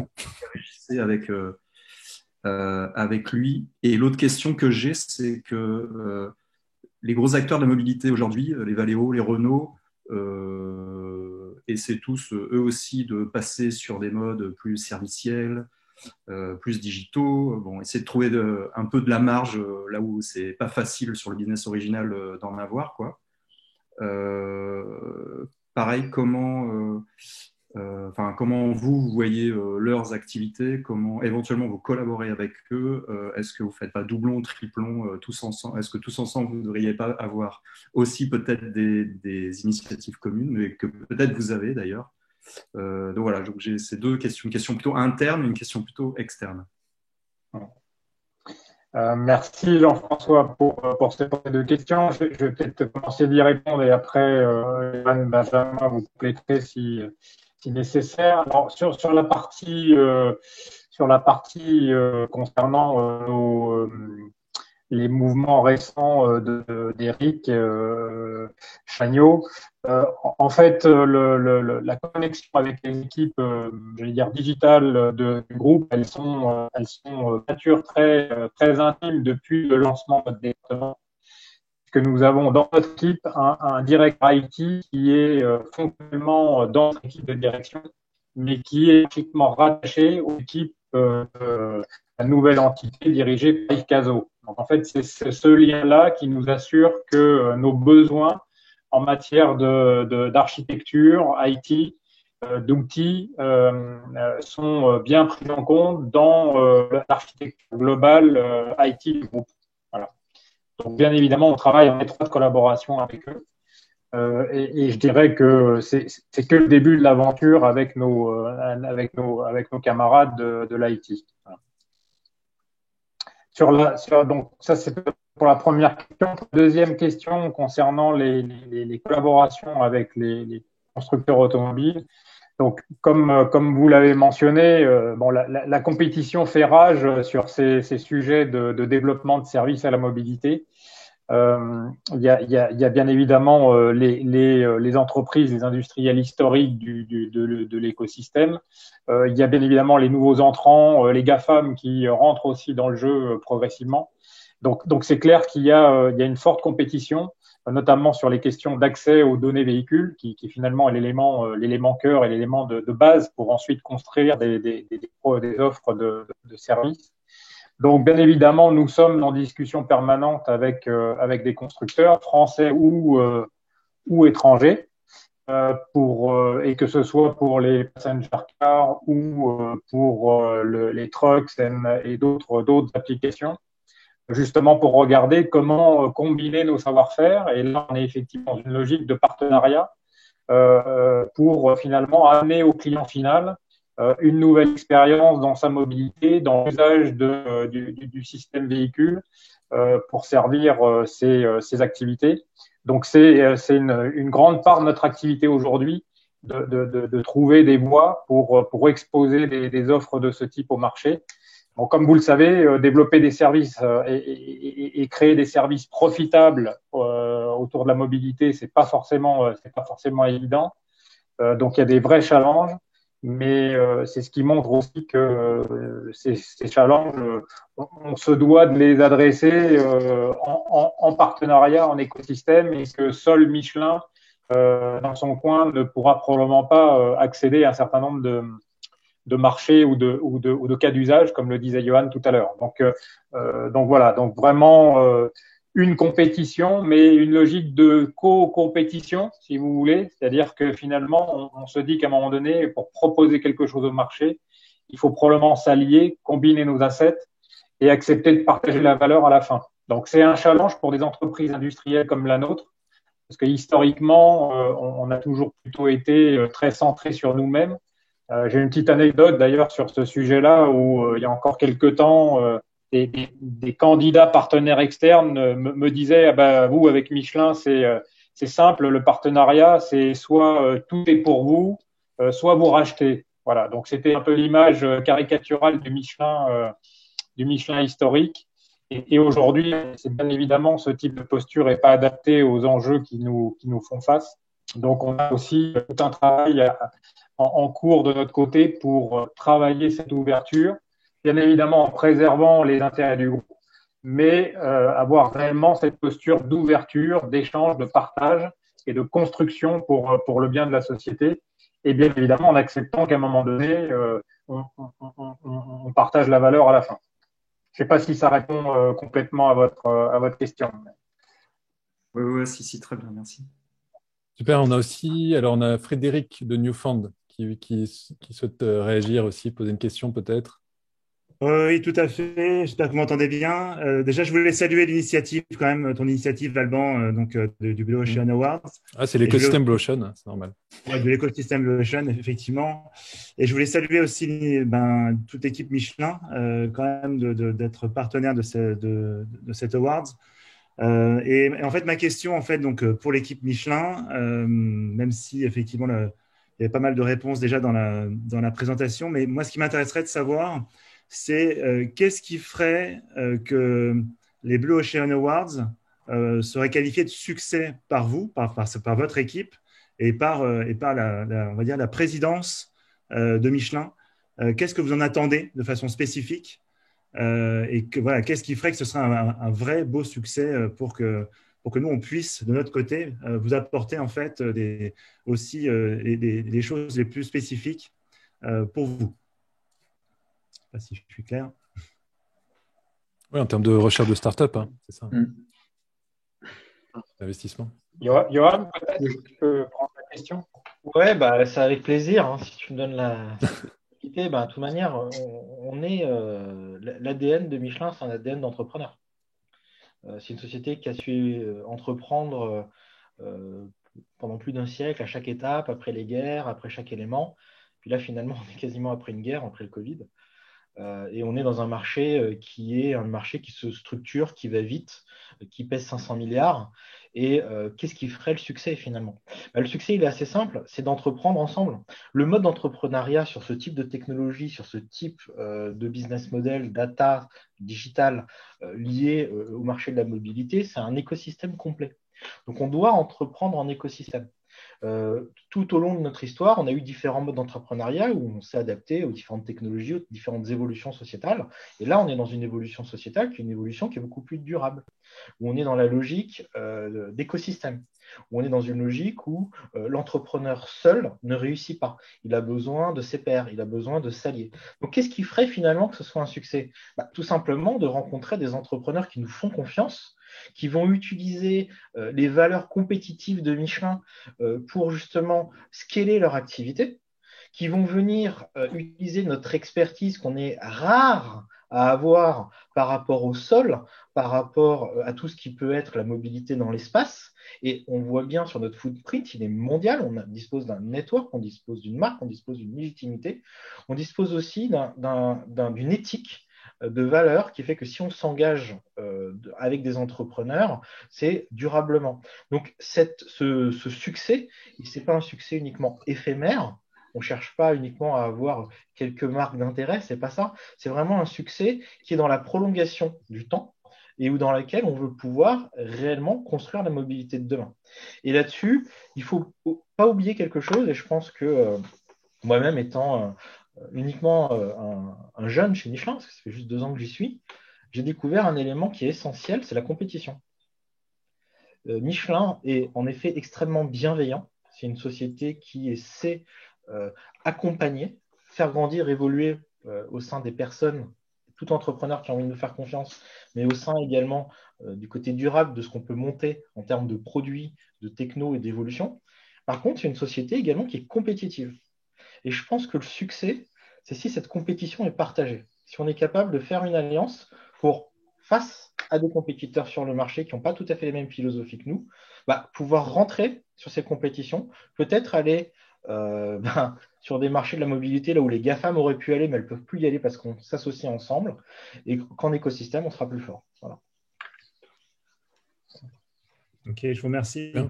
Avec lui. Et l'autre question que j'ai, c'est que les gros acteurs de la mobilité aujourd'hui, les Valeo, les Renault, essaient tous, eux aussi, de passer sur des modes plus serviciels, plus digitaux. Bon, essayer de trouver un peu de la marge là où c'est pas facile sur le business original d'en avoir, quoi. Pareil, comment vous voyez leurs activités, comment éventuellement vous collaborez avec eux, est-ce que vous faites pas doublon, triplon, tous ensemble? Est-ce que tous ensemble vous ne devriez pas avoir aussi peut-être des initiatives communes, mais que peut-être vous avez d'ailleurs? Donc voilà, donc j'ai ces deux questions, une question plutôt interne et une question plutôt externe. Merci Jean-François pour ces deux questions. Je vais peut-être commencer d'y répondre et après, Benjamin, vous compléterez si nécessaire. Alors, sur la partie concernant les mouvements récents d'Éric Chagnot. En fait, la connexion avec les équipes, j'allais dire digitales du groupe, elles sont nature très intimes depuis le lancement de notre département. Que nous avons dans notre équipe un direct IT qui est fonctionnellement dans notre équipe de direction, mais qui est pratiquement rattaché aux équipes de la nouvelle entité dirigée par Yves Cazot. Donc en fait, c'est ce lien-là qui nous assure que nos besoins en matière d'architecture, IT, d'outils sont bien pris en compte dans l'architecture globale IT du groupe. Voilà. Donc bien évidemment, on travaille en étroite collaboration avec eux. Et je dirais que c'est que le début de l'aventure avec nos camarades de l'IT. Voilà. Donc ça c'est pour la première question. Deuxième question concernant les collaborations avec les constructeurs automobiles. Donc comme vous l'avez mentionné, la compétition fait rage sur ces sujets de développement de services à la mobilité. Il y a bien évidemment les entreprises, les industriels historiques de l'écosystème. Il y a bien évidemment les nouveaux entrants, les GAFAM qui rentrent aussi dans le jeu progressivement. Donc c'est clair qu'il y a une forte compétition, notamment sur les questions d'accès aux données véhicules, qui finalement est l'élément cœur et l'élément de base pour ensuite construire des offres de services. Donc, bien évidemment, nous sommes en discussion permanente avec des constructeurs français ou étrangers. et que ce soit pour les passenger cars ou pour les trucks et d'autres applications, justement pour regarder comment combiner nos savoir-faire. Et là, on est effectivement dans une logique de partenariat pour finalement amener au client final une nouvelle expérience dans sa mobilité, dans l'usage du système véhicule pour servir ses activités. Donc, c'est une grande part de notre activité aujourd'hui de trouver des voies pour exposer des offres de ce type au marché. Bon, comme vous le savez, développer des services et créer des services profitables autour de la mobilité, c'est pas forcément évident. Donc, il y a des vrais challenges, mais c'est ce qui montre aussi que ces challenges, on se doit de les adresser en partenariat, en écosystème, et que seul Michelin, dans son coin, ne pourra probablement pas accéder à un certain nombre de marchés ou de cas d'usage, comme le disait Johan tout à l'heure. Donc voilà, donc vraiment une compétition, mais une logique de co-compétition, si vous voulez. C'est-à-dire que finalement, on se dit qu'à un moment donné, pour proposer quelque chose au marché, il faut probablement s'allier, combiner nos assets et accepter de partager la valeur à la fin. Donc c'est un challenge pour des entreprises industrielles comme la nôtre, parce que historiquement, on a toujours plutôt été très centré sur nous-mêmes. J'ai une petite anecdote d'ailleurs sur ce sujet-là où il y a encore quelques temps, des candidats partenaires externes me disaient ah ben, vous avec Michelin c'est simple, le partenariat c'est soit tout est pour vous, soit vous rachetez. Voilà, donc c'était un peu l'image caricaturale du Michelin historique. Et aujourd'hui, c'est bien évidemment ce type de posture n'est pas adapté aux enjeux qui nous font face. Donc on a aussi tout un travail en cours de notre côté pour travailler cette ouverture, bien évidemment en préservant les intérêts du groupe, mais avoir réellement cette posture d'ouverture, d'échange, de partage et de construction pour le bien de la société. Et bien évidemment en acceptant qu'à un moment donné, on partage la valeur à la fin. Je ne sais pas si ça répond complètement à votre question. Oui, si, très bien, merci. Super, on a Frédéric de Newfound qui souhaite réagir aussi, poser une question peut-être. Oui, tout à fait. J'espère que vous m'entendez bien. Déjà, je voulais saluer l'initiative, quand même, ton initiative, Alban, du Blue Ocean Awards. Ah, c'est l'écosystème Blue Ocean, c'est normal. Ouais, de l'écosystème Blue Ocean, effectivement. Et je voulais saluer aussi toute l'équipe Michelin, quand même, d'être partenaire de cet Awards. Et en fait, ma question, en fait, donc, pour l'équipe Michelin, même si effectivement, il y avait pas mal de réponses déjà dans la présentation, mais moi, ce qui m'intéresserait de savoir, c'est qu'est-ce qui ferait que les Blue Ocean Awards seraient qualifiés de succès par vous, par votre équipe et par on va dire, la présidence de Michelin. Qu'est-ce que vous en attendez de façon spécifique et voilà, qu'est-ce qui ferait que ce serait un vrai beau succès pour que nous, on puisse, de notre côté, vous apporter en fait aussi les choses les plus spécifiques pour vous. Je ne sais pas si je suis clair. Oui, en termes de recherche de start-up, hein, c'est ça. Investissement. Johan, peut-être tu peux prendre la question. Ouais, c'est avec plaisir. Hein, si tu me donnes la possibilité, de toute manière, on est l'ADN de Michelin, c'est un ADN d'entrepreneur. C'est une société qui a su entreprendre pendant plus d'un siècle, à chaque étape, après les guerres, après chaque élément. Puis là, finalement, on est quasiment après une guerre, après le Covid. Et on est dans un marché qui est un marché qui se structure, qui va vite, qui pèse 500 milliards. Et qu'est-ce qui ferait le succès finalement? Le succès, il est assez simple, c'est d'entreprendre ensemble. Le mode d'entrepreneuriat sur ce type de technologie, sur ce type de business model, data, digital, lié au marché de la mobilité, c'est un écosystème complet. Donc on doit entreprendre en écosystème. Tout au long de notre histoire, on a eu différents modes d'entrepreneuriat où on s'est adapté aux différentes technologies, aux différentes évolutions sociétales. Et là, on est dans une évolution sociétale qui est une évolution qui est beaucoup plus durable, où on est dans la logique d'écosystème, où on est dans une logique où l'entrepreneur seul ne réussit pas. Il a besoin de ses pairs, il a besoin de s'allier. Donc, qu'est-ce qui ferait finalement que ce soit un succès? Tout simplement de rencontrer des entrepreneurs qui nous font confiance, qui vont utiliser les valeurs compétitives de Michelin pour justement scaler leur activité, qui vont venir utiliser notre expertise qu'on est rare à avoir par rapport au sol, par rapport à tout ce qui peut être la mobilité dans l'espace. Et on voit bien sur notre footprint, il est mondial. On dispose d'un network, on dispose d'une marque, on dispose d'une légitimité. On dispose aussi d'une éthique de valeur qui fait que si on s'engage avec des entrepreneurs, c'est durablement. Donc, ce succès, ce n'est pas un succès uniquement éphémère. On ne cherche pas uniquement à avoir quelques marques d'intérêt, c'est pas ça. C'est vraiment un succès qui est dans la prolongation du temps et dans laquelle on veut pouvoir réellement construire la mobilité de demain. Et là-dessus, il ne faut pas oublier quelque chose, et je pense que moi-même étant uniquement un jeune chez Michelin, parce que ça fait juste 2 ans que j'y suis, j'ai découvert un élément qui est essentiel, c'est la compétition. Michelin est en effet extrêmement bienveillant. C'est une société qui sait accompagner, faire grandir, évoluer au sein des personnes, tout entrepreneur qui a envie de nous faire confiance, mais au sein également du côté durable de ce qu'on peut monter en termes de produits, de techno et d'évolution. Par contre, c'est une société également qui est compétitive. Et je pense que le succès, c'est si cette compétition est partagée. Si on est capable de faire une alliance pour, face à des compétiteurs sur le marché qui n'ont pas tout à fait les mêmes philosophies que nous, pouvoir rentrer sur ces compétitions, peut-être aller sur des marchés de la mobilité là où les GAFAM auraient pu aller, mais elles ne peuvent plus y aller parce qu'on s'associe ensemble et qu'en écosystème, on sera plus fort. Voilà. Ok, je vous remercie. Bien.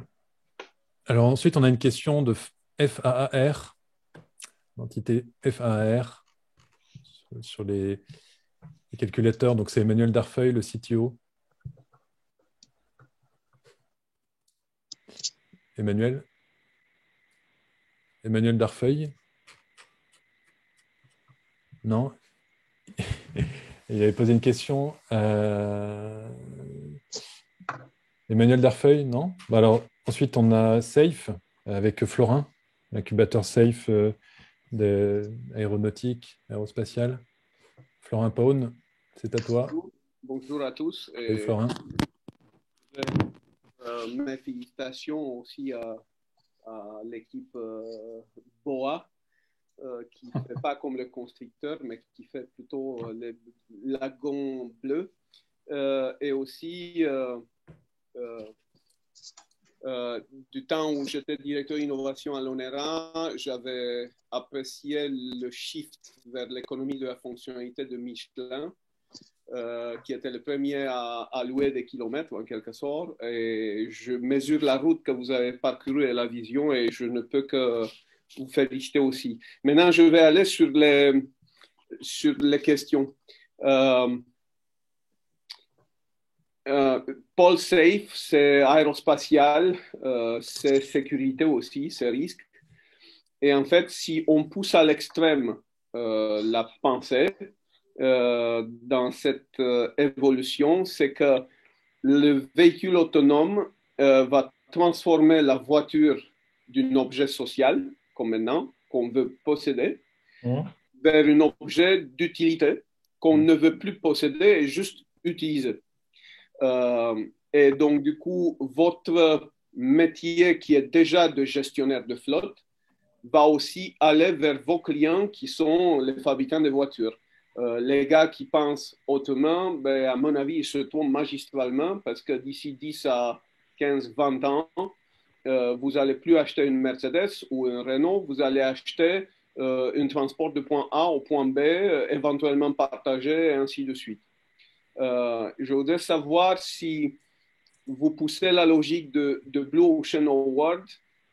Alors ensuite, on a une question de FAAR, l'entité FAAR, sur les calculateurs. Donc c'est Emmanuel Darfeuille, le CTO. Emmanuel Darfeuille? Non. Il avait posé une question. Emmanuel Darfeuille, non? Alors, ensuite, on a Safe avec Florin, l'incubateur Safe d'aéronautique, aérospatiale. Florin Paune, c'est à toi. Bonjour à tous. Salut Florin. Mes félicitations aussi à l'équipe BOA, qui ne fait pas comme le constructeur, mais qui fait plutôt les lagons bleus. Et aussi, du temps où j'étais directeur innovation à l'ONERA, j'avais apprécié le shift vers l'économie de la fonctionnalité de Michelin, qui était le premier à louer des kilomètres en quelque sorte. Et je mesure la route que vous avez parcourue et la vision, et je ne peux que vous féliciter aussi. Maintenant, je vais aller sur les questions. Pôle Safe, c'est aérospatial, c'est sécurité aussi, c'est risque. Et en fait, si on pousse à l'extrême la pensée dans cette évolution, c'est que le véhicule autonome va transformer la voiture d'un objet social, comme maintenant, qu'on veut posséder, vers un objet d'utilité qu'on ne veut plus posséder et juste utiliser. Et donc, du coup, votre métier qui est déjà de gestionnaire de flotte va aussi aller vers vos clients qui sont les fabricants de voitures. Les gars qui pensent autrement, à mon avis, ils se trompent magistralement parce que d'ici 10 à 15, 20 ans, vous n'allez plus acheter une Mercedes ou un Renault, vous allez acheter un transport de point A au point B, éventuellement partagé et ainsi de suite. Je voudrais savoir si vous poussez la logique de Blue Ocean Award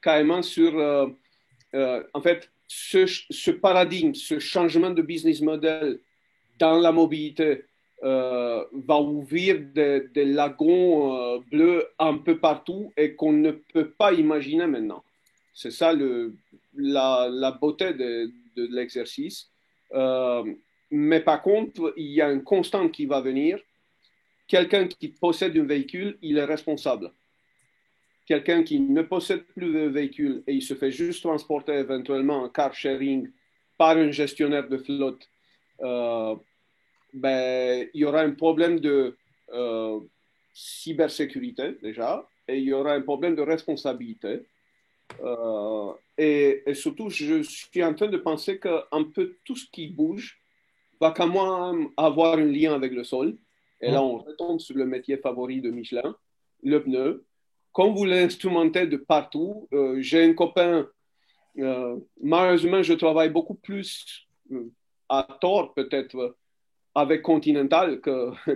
carrément sur, en fait, ce paradigme, ce changement de business model dans la mobilité va ouvrir des lagons bleus un peu partout et qu'on ne peut pas imaginer maintenant. C'est ça la beauté de l'exercice. Mais par contre, il y a une constante qui va venir. Quelqu'un qui possède un véhicule, il est responsable. Quelqu'un qui ne possède plus de véhicule et il se fait juste transporter éventuellement en car sharing par un gestionnaire de flotte, il y aura un problème de cybersécurité déjà, et il y aura un problème de responsabilité. Et surtout, je suis en train de penser qu'un peu tout ce qui bouge va quand même avoir un lien avec le sol. Et là, on retombe sur le métier favori de Michelin, le pneu. Comme vous l'instrumentez de partout, j'ai un copain, malheureusement, je travaille beaucoup plus à tort peut-être avec Continental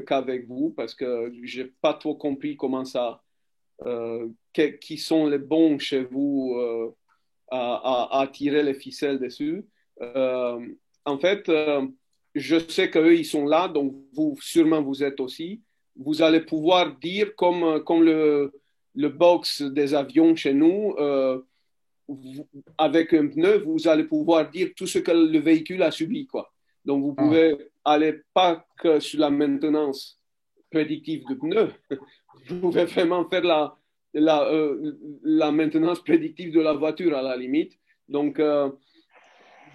qu'avec vous, parce que je n'ai pas trop compris comment ça, qui sont les bons chez vous à tirer les ficelles dessus. En fait, je sais qu'eux, ils sont là, donc vous, sûrement vous êtes aussi. Vous allez pouvoir dire, comme le box des avions chez nous, avec un pneu, vous allez pouvoir dire tout ce que le véhicule a subi, quoi. Donc, vous pouvez aller pas que sur la maintenance prédictive de pneus, vous pouvez vraiment faire la maintenance prédictive de la voiture à la limite. Donc,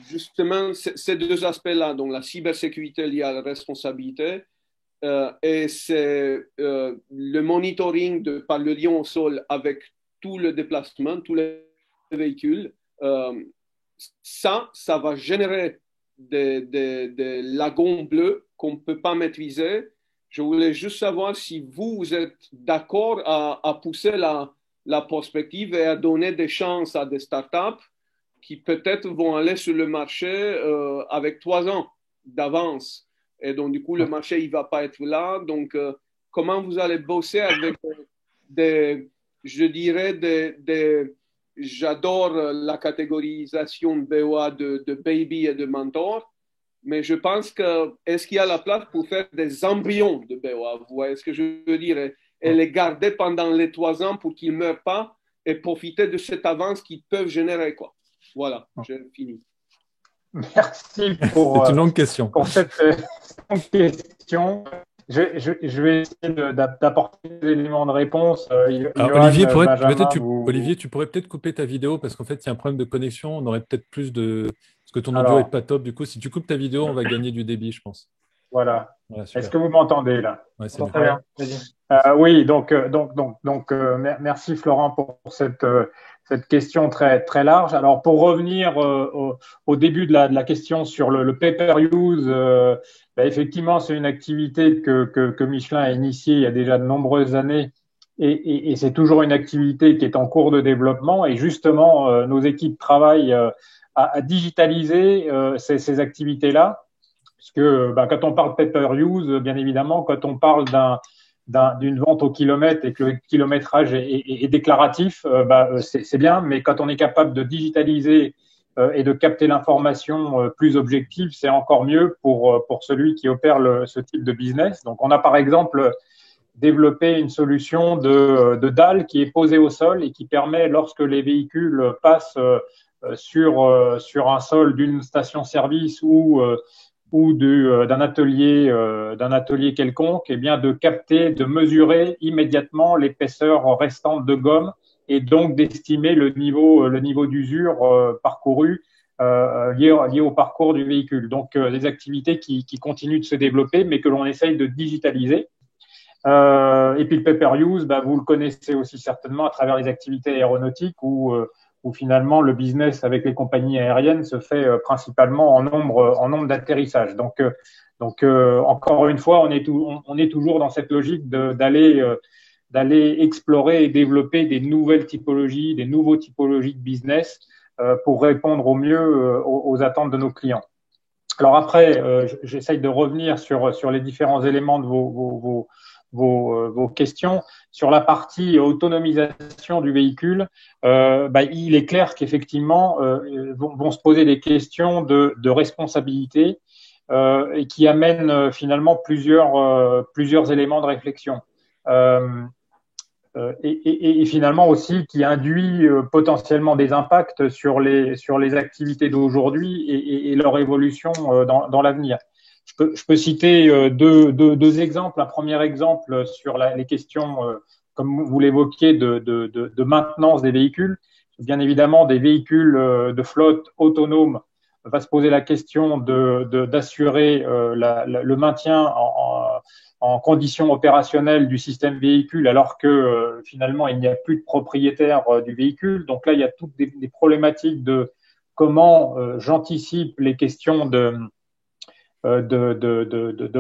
justement, ces deux aspects-là, donc la cybersécurité liée à la responsabilité et c'est le monitoring par le lien au sol avec tout le déplacement, tous les véhicules, ça va générer des lagons bleus qu'on ne peut pas maîtriser. Je voulais juste savoir si vous êtes d'accord à pousser la perspective et à donner des chances à des startups qui peut-être vont aller sur le marché avec 3 ans d'avance. Et donc, du coup, le marché, il ne va pas être là. Donc, comment vous allez bosser avec je dirais, j'adore la catégorisation de BOA de baby et de mentor, mais je pense est-ce qu'il y a la place pour faire des embryons de BOA? Vous voyez ce que je veux dire? Et les garder pendant les 3 ans pour qu'ils ne meurent pas et profiter de cette avance qu'ils peuvent générer, quoi. Voilà, j'ai fini. Merci c'est une longue question. Pour cette longue question. Je vais essayer d'apporter des éléments de réponse. Olivier, tu pourrais peut-être couper ta vidéo parce qu'en fait, il y a un problème de connexion. On aurait peut-être plus de… Parce que ton audio n'est pas top. Du coup, si tu coupes ta vidéo, on va gagner du débit, je pense. Voilà. Est-ce que vous m'entendez là? Ouais, c'est très bien. Oui, donc merci Florent pour cette question très très large. Alors pour revenir au début de la question sur le pay-per-use, effectivement c'est une activité que Michelin a initiée il y a déjà de nombreuses années et c'est toujours une activité qui est en cours de développement et justement nos équipes travaillent à digitaliser ces activités-là. Parce que quand on parle pay-per-use, bien évidemment, quand on parle d'une vente au kilomètre et que le kilométrage est déclaratif, c'est bien, mais quand on est capable de digitaliser et de capter l'information plus objective, c'est encore mieux pour celui qui opère ce type de business. Donc, on a par exemple développé une solution de dalle qui est posée au sol et qui permet, lorsque les véhicules passent sur un sol d'une station-service ou d'un atelier quelconque, eh bien de capter, de mesurer immédiatement l'épaisseur restante de gomme et donc d'estimer le niveau d'usure parcouru lié au parcours du véhicule. Donc des activités qui continuent de se développer, mais que l'on essaye de digitaliser. Et puis le pay-per-use, vous le connaissez aussi certainement à travers les activités aéronautiques où finalement le business avec les compagnies aériennes se fait principalement en nombre d'atterrissages. Donc encore une fois, on est toujours dans cette logique d'aller explorer et développer des nouvelles typologies, des nouveaux typologies de business pour répondre au mieux aux attentes de nos clients. Alors après, j'essaye de revenir sur les différents éléments de vos questions. Sur la partie autonomisation du véhicule, il est clair qu'effectivement vont se poser des questions de responsabilité et qui amènent finalement plusieurs éléments de réflexion. Et finalement aussi qui induit potentiellement des impacts sur les activités d'aujourd'hui et leur évolution dans l'avenir. Je peux citer deux exemples. Un premier exemple sur les questions, comme vous l'évoquiez, de maintenance des véhicules. Bien évidemment, des véhicules de flotte autonome, va se poser la question d'assurer le maintien en conditions opérationnelles du système véhicule, alors que finalement il n'y a plus de propriétaire du véhicule. Donc là, il y a toutes des problématiques de comment j'anticipe les questions de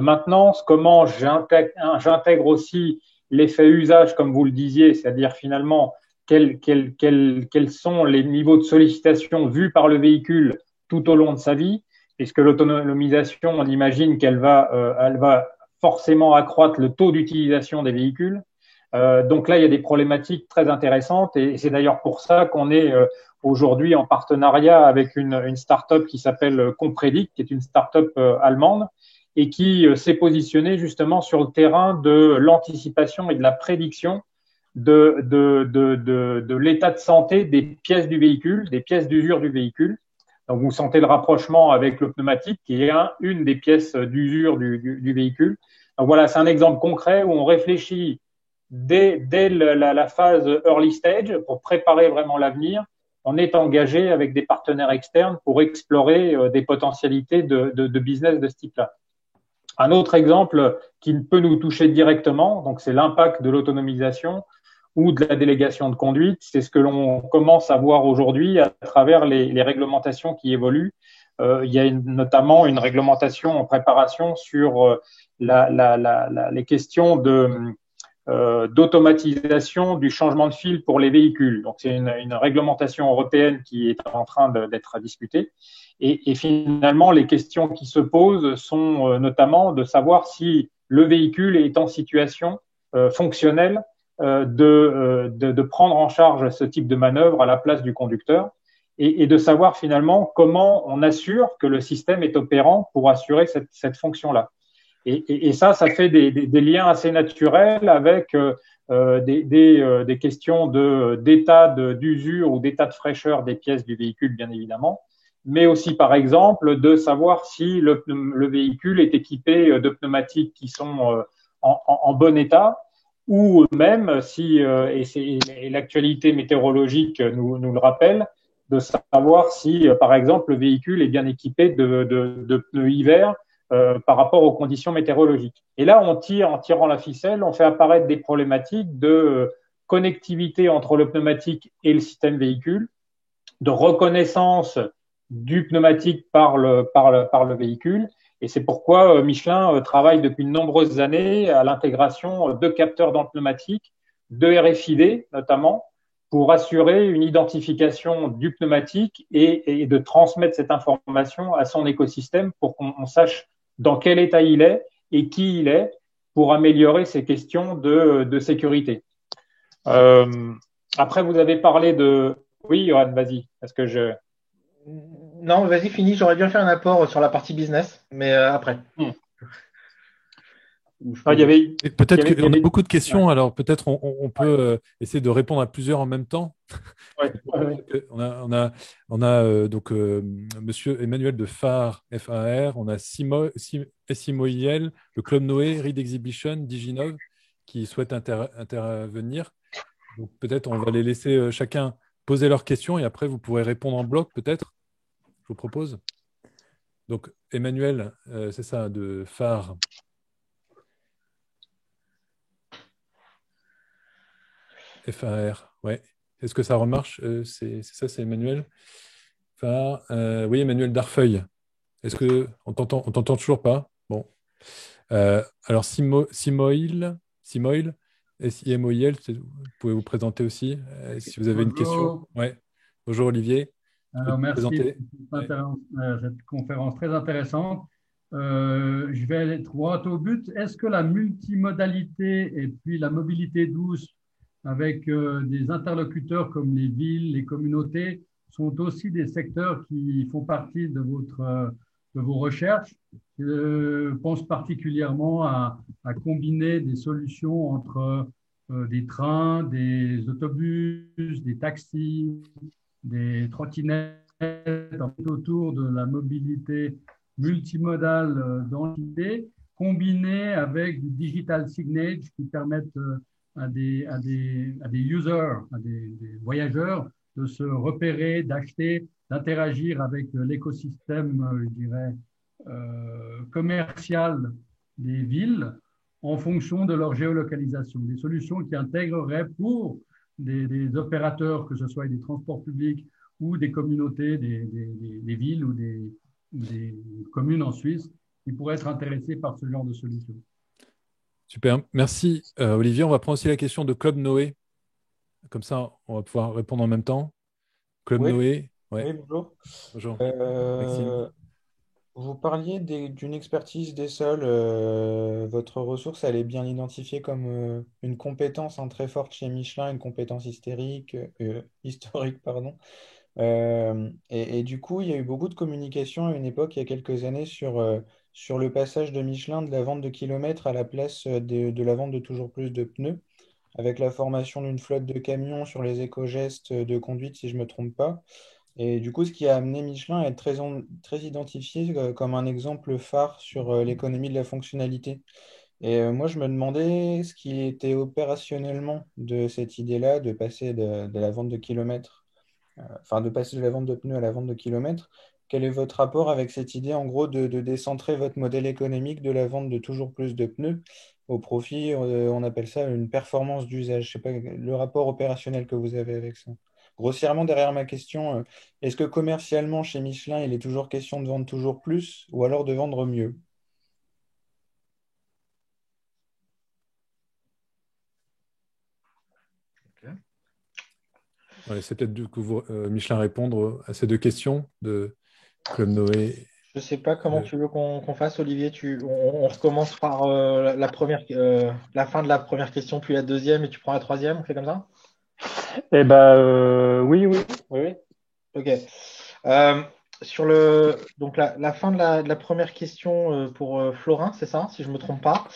maintenance, comment j'intègre aussi l'effet usage, comme vous le disiez, c'est-à-dire finalement quels sont les niveaux de sollicitation vus par le véhicule tout au long de sa vie, puisque l'autonomisation, on imagine qu'elle elle va forcément accroître le taux d'utilisation des véhicules. Donc là, il y a des problématiques très intéressantes et c'est d'ailleurs pour ça qu'on est aujourd'hui en partenariat avec une start-up qui s'appelle Compredict, qui est une start-up allemande et qui s'est positionnée justement sur le terrain de l'anticipation et de la prédiction de l'état de santé des pièces du véhicule, des pièces d'usure du véhicule. Donc vous sentez le rapprochement avec le pneumatique qui est une des pièces d'usure du véhicule. Donc voilà, c'est un exemple concret où on réfléchit dès la phase early stage pour préparer vraiment l'avenir. On est engagé avec des partenaires externes pour explorer des potentialités de business de ce type-là. Un autre exemple qui peut nous toucher directement, donc c'est l'impact de l'autonomisation ou de la délégation de conduite. C'est ce que l'on commence à voir aujourd'hui à travers les réglementations qui évoluent. Il y a notamment une réglementation en préparation sur les questions d'automatisation du changement de fil pour les véhicules. Donc, c'est une réglementation européenne qui est en train d'être discutée. Et finalement, les questions qui se posent sont notamment de savoir si le véhicule est en situation fonctionnelle de prendre en charge ce type de manœuvre à la place du conducteur et de savoir finalement comment on assure que le système est opérant pour assurer cette fonction-là. Et ça fait des liens assez naturels avec des questions d'état d'usure ou d'état de fraîcheur des pièces du véhicule, bien évidemment, mais aussi, par exemple, de savoir si le véhicule est équipé de pneumatiques qui sont en bon état, ou même si, et l'actualité météorologique nous le rappelle, de savoir si, par exemple, le véhicule est bien équipé de pneus hiver par rapport aux conditions météorologiques. Et là, en tirant la ficelle, on fait apparaître des problématiques de connectivité entre le pneumatique et le système véhicule, de reconnaissance du pneumatique par le véhicule. Et c'est pourquoi Michelin travaille depuis de nombreuses années à l'intégration de capteurs dans le pneumatique, de RFID notamment, pour assurer une identification du pneumatique et de transmettre cette information à son écosystème pour qu'on sache dans quel état il est et qui il est pour améliorer ces questions de sécurité. Après, vous avez parlé de... Oui, Johan, vas-y. Est-ce que je... Non, vas-y, finis. J'aurais bien fait un apport sur la partie business, mais après. Peut-être qu'on a beaucoup de questions, ouais. Alors peut-être on peut essayer de répondre à plusieurs en même temps. Ouais. On a donc Monsieur Emmanuel de FAR, FAR, on a Simoyel, le Club Noé, Reed Exhibition, Diginov, qui souhaitent intervenir. Donc peut-être on va les laisser chacun poser leurs questions et après vous pourrez répondre en bloc peut-être. Je vous propose. Donc Emmanuel, c'est ça, de FAR. FAR, ouais. Est-ce que ça remarche? C'est ça, c'est Emmanuel. FAR, oui, Emmanuel Darfeuille. Est-ce que on t'entend toujours pas? Bon. Alors Simoil, S-I-M-O-I-L, vous pouvez vous présenter aussi si vous avez une question. Ouais. Bonjour Olivier. Alors merci pour cette conférence très intéressante. Je vais aller droit au but. Est-ce que la multimodalité et puis la mobilité douce avec des interlocuteurs comme les villes, les communautés, sont aussi des secteurs qui font partie de vos recherches? Je pense particulièrement à combiner des solutions entre des trains, des autobus, des taxis, des trottinettes, autour de la mobilité multimodale dans l'idée, combinée avec du digital signage qui permettent à des users, à des voyageurs, de se repérer, d'acheter, d'interagir avec l'écosystème, je dirais, commercial des villes. en fonction de leur géolocalisation. Des solutions qui intégreraient pour des opérateurs, que ce soit des transports publics ou des communautés, des villes ou des communes en Suisse, qui pourraient être intéressés par ce genre de solution. Super, merci Olivier. On va prendre aussi la question de Club Noé. Comme ça, on va pouvoir répondre en même temps. Club Oui, Noé, ouais. oui, bonjour. Bonjour, Maxime. Vous parliez d'une expertise des sols. Votre ressource, elle est bien identifiée comme une compétence très forte chez Michelin, une compétence historique, pardon. Et du coup, il y a eu beaucoup de communication à une époque, il y a quelques années, sur le passage de Michelin de la vente de kilomètres à la place de la vente de toujours plus de pneus, avec la formation d'une flotte de camions sur les éco-gestes de conduite, si je ne me trompe pas. Et du coup, ce qui a amené Michelin à être très identifié comme un exemple phare sur l'économie de la fonctionnalité. Et moi, je me demandais ce qui était opérationnellement de cette idée-là, de passer de la vente de kilomètres, enfin de passer de la vente de pneus à la vente de kilomètres. Quel est votre rapport avec cette idée, en gros, de décentrer votre modèle économique de la vente de toujours plus de pneus au profit, on appelle ça une performance d'usage. Je sais pas, le rapport opérationnel que vous avez avec ça. Grossièrement, derrière ma question, est-ce que commercialement, chez Michelin, il est toujours question de vendre toujours plus ou alors de vendre mieux? Ouais, c'est peut-être du coup Michelin répondre à ces deux questions de Club Noé. Je sais pas comment tu veux qu'on fasse, Olivier. On recommence par la fin de la première question, puis la deuxième, et tu prends la troisième. On fait comme ça? Eh ben, oui, oui, oui, oui. Ok. Sur donc la fin de la première question pour Florin, c'est ça, si je me trompe pas.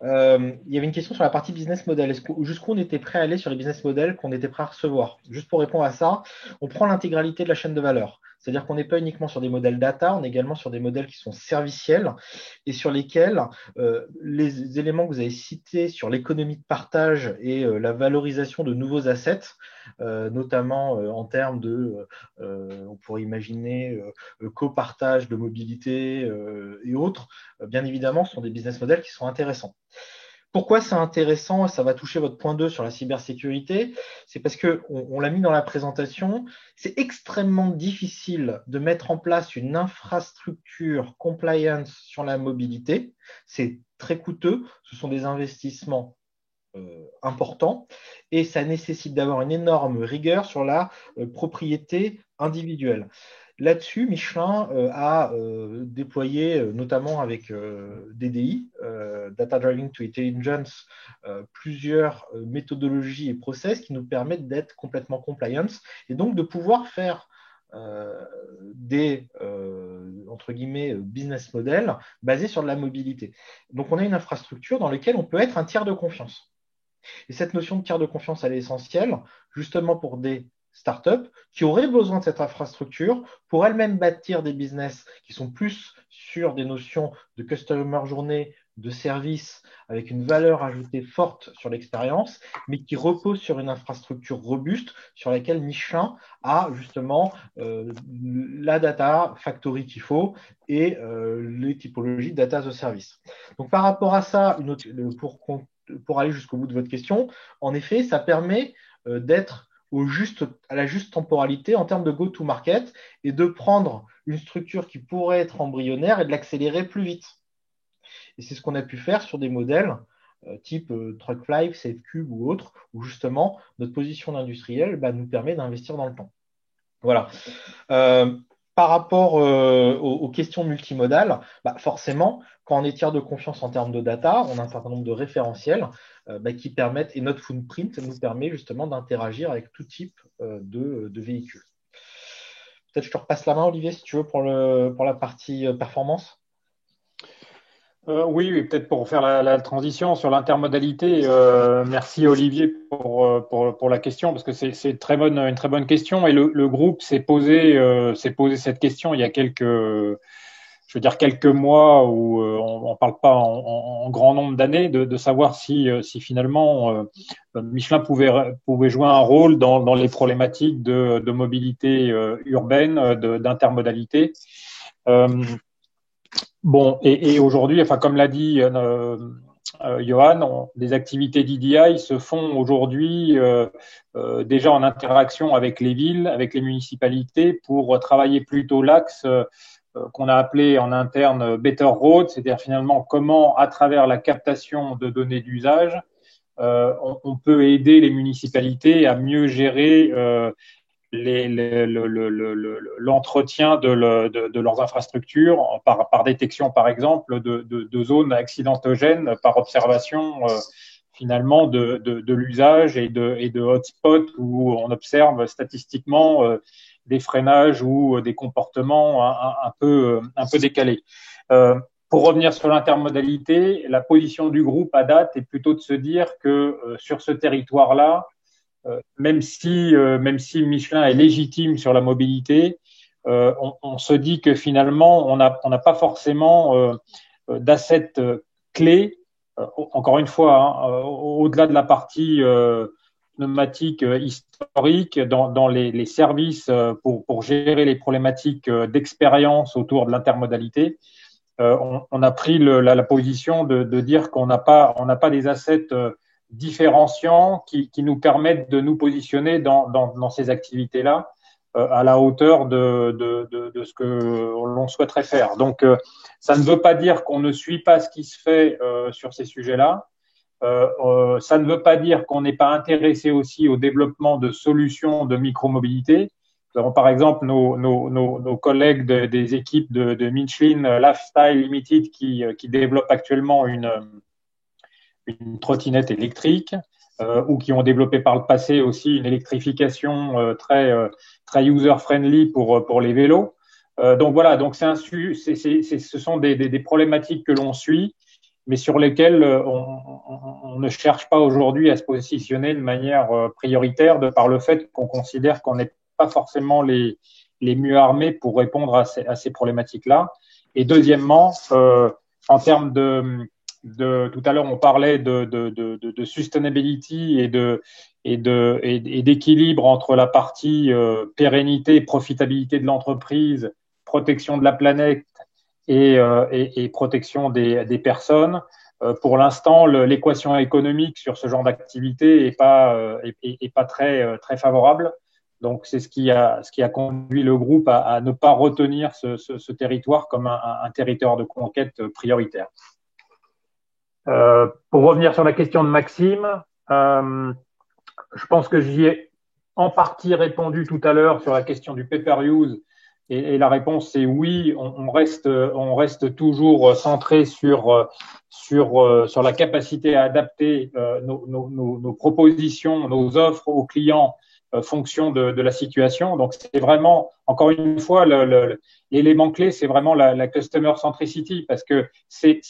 Il y avait une question sur la partie business model. Jusqu'où on était prêt à aller sur les business models qu'on était prêt à recevoir? Juste pour répondre à ça, on prend l'intégralité de la chaîne de valeur. C'est-à-dire qu'on n'est pas uniquement sur des modèles data, on est également sur des modèles qui sont serviciels et sur lesquels les éléments que vous avez cités sur l'économie de partage et la valorisation de nouveaux assets, notamment en termes on pourrait imaginer copartage de mobilité et autres, bien évidemment, ce sont des business models qui sont intéressants. Pourquoi c'est intéressant? Ça va toucher votre point 2 sur la cybersécurité. C'est parce qu'on l'a mis dans la présentation. C'est extrêmement difficile de mettre en place une infrastructure compliance sur la mobilité. C'est très coûteux. Ce sont des investissements importants et ça nécessite d'avoir une énorme rigueur sur la propriété individuelle. Là-dessus, Michelin a déployé, notamment avec DDI, Data Driving to Intelligence, plusieurs méthodologies et process qui nous permettent d'être complètement compliance et donc de pouvoir faire des entre guillemets business models basés sur de la mobilité. Donc on a une infrastructure dans laquelle on peut être un tiers de confiance. Et cette notion de tiers de confiance, elle est essentielle justement pour des startups qui auraient besoin de cette infrastructure pour elles-mêmes bâtir des business qui sont plus sur des notions de customer journée, de service, avec une valeur ajoutée forte sur l'expérience, mais qui reposent sur une infrastructure robuste sur laquelle Michelin a justement la data factory qu'il faut et les typologies de data as a service. Donc par rapport à ça, pour aller jusqu'au bout de votre question, en effet, ça permet d'être à la juste temporalité en termes de go-to-market et de prendre une structure qui pourrait être embryonnaire et de l'accélérer plus vite. Et c'est ce qu'on a pu faire sur des modèles type Truckfly, SafeCube ou autres, où justement notre position d'industriel nous permet d'investir dans le temps. Voilà. Par rapport aux questions multimodales, forcément, quand on est tiers de confiance en termes de data, on a un certain nombre de référentiels qui permettent, et notre footprint nous permet justement d'interagir avec tout type de véhicules. Peut-être je te repasse la main, Olivier, si tu veux, pour la partie performance. Oui, peut-être pour faire la transition sur l'intermodalité. Merci Olivier pour la question parce que c'est une très bonne question et le groupe s'est posé cette question il y a quelques mois où on parle pas en grand nombre d'années de savoir si finalement Michelin pouvait jouer un rôle dans les problématiques de mobilité urbaine, d'intermodalité. Bon, et aujourd'hui, enfin comme l'a dit Johan, des activités d'EDI se font aujourd'hui déjà en interaction avec les villes, avec les municipalités, pour travailler plutôt l'axe qu'on a appelé en interne Better Road, c'est-à-dire finalement comment, à travers la captation de données d'usage, on peut aider les municipalités à mieux gérer l'entretien de leurs infrastructures par détection, par exemple, de zones accidentogènes, par observation finalement de l'usage et de hotspots où on observe statistiquement des freinages ou des comportements un peu décalés. Pour revenir sur l'intermodalité, la position du groupe à date est plutôt de se dire que sur ce territoire-là, même si Michelin est légitime sur la mobilité, on se dit que finalement, on n'a pas forcément d'assets clés. Encore une fois, au-delà de la partie pneumatique historique, dans les services pour gérer les problématiques d'expérience autour de l'intermodalité, on a pris la position de dire qu'on n'a pas des assets différenciants qui nous permettent de nous positionner dans ces activités-là à la hauteur de ce que l'on souhaiterait faire. Donc, ça ne veut pas dire qu'on ne suit pas ce qui se fait sur ces sujets-là. Ça ne veut pas dire qu'on n'est pas intéressé aussi au développement de solutions de micromobilité. Nous avons par exemple nos collègues des équipes de Michelin Lifestyle Limited qui développent actuellement une trottinette électrique ou qui ont développé par le passé aussi une électrification très user-friendly pour les vélos. Donc voilà, donc ce sont des problématiques que l'on suit, mais sur lesquelles on ne cherche pas aujourd'hui à se positionner de manière prioritaire de par le fait qu'on considère qu'on n'est pas forcément les mieux armés pour répondre à ces problématiques-là. Et deuxièmement, en termes tout à l'heure, on parlait de sustainability et d'équilibre entre la partie pérennité et profitabilité de l'entreprise, protection de la planète et protection des personnes. Pour l'instant, l'équation économique sur ce genre d'activité est pas très favorable. Donc, c'est ce qui a conduit le groupe à ne pas retenir ce territoire comme un territoire de conquête prioritaire. Pour revenir sur la question de Maxime, je pense que j'y ai en partie répondu tout à l'heure sur la question du pay-per-use et la réponse c'est oui, on reste toujours centré sur la capacité à adapter nos propositions, nos offres aux clients fonction de la situation. Donc c'est vraiment, encore une fois, l'élément clé, c'est vraiment la customer centricity, parce que c'est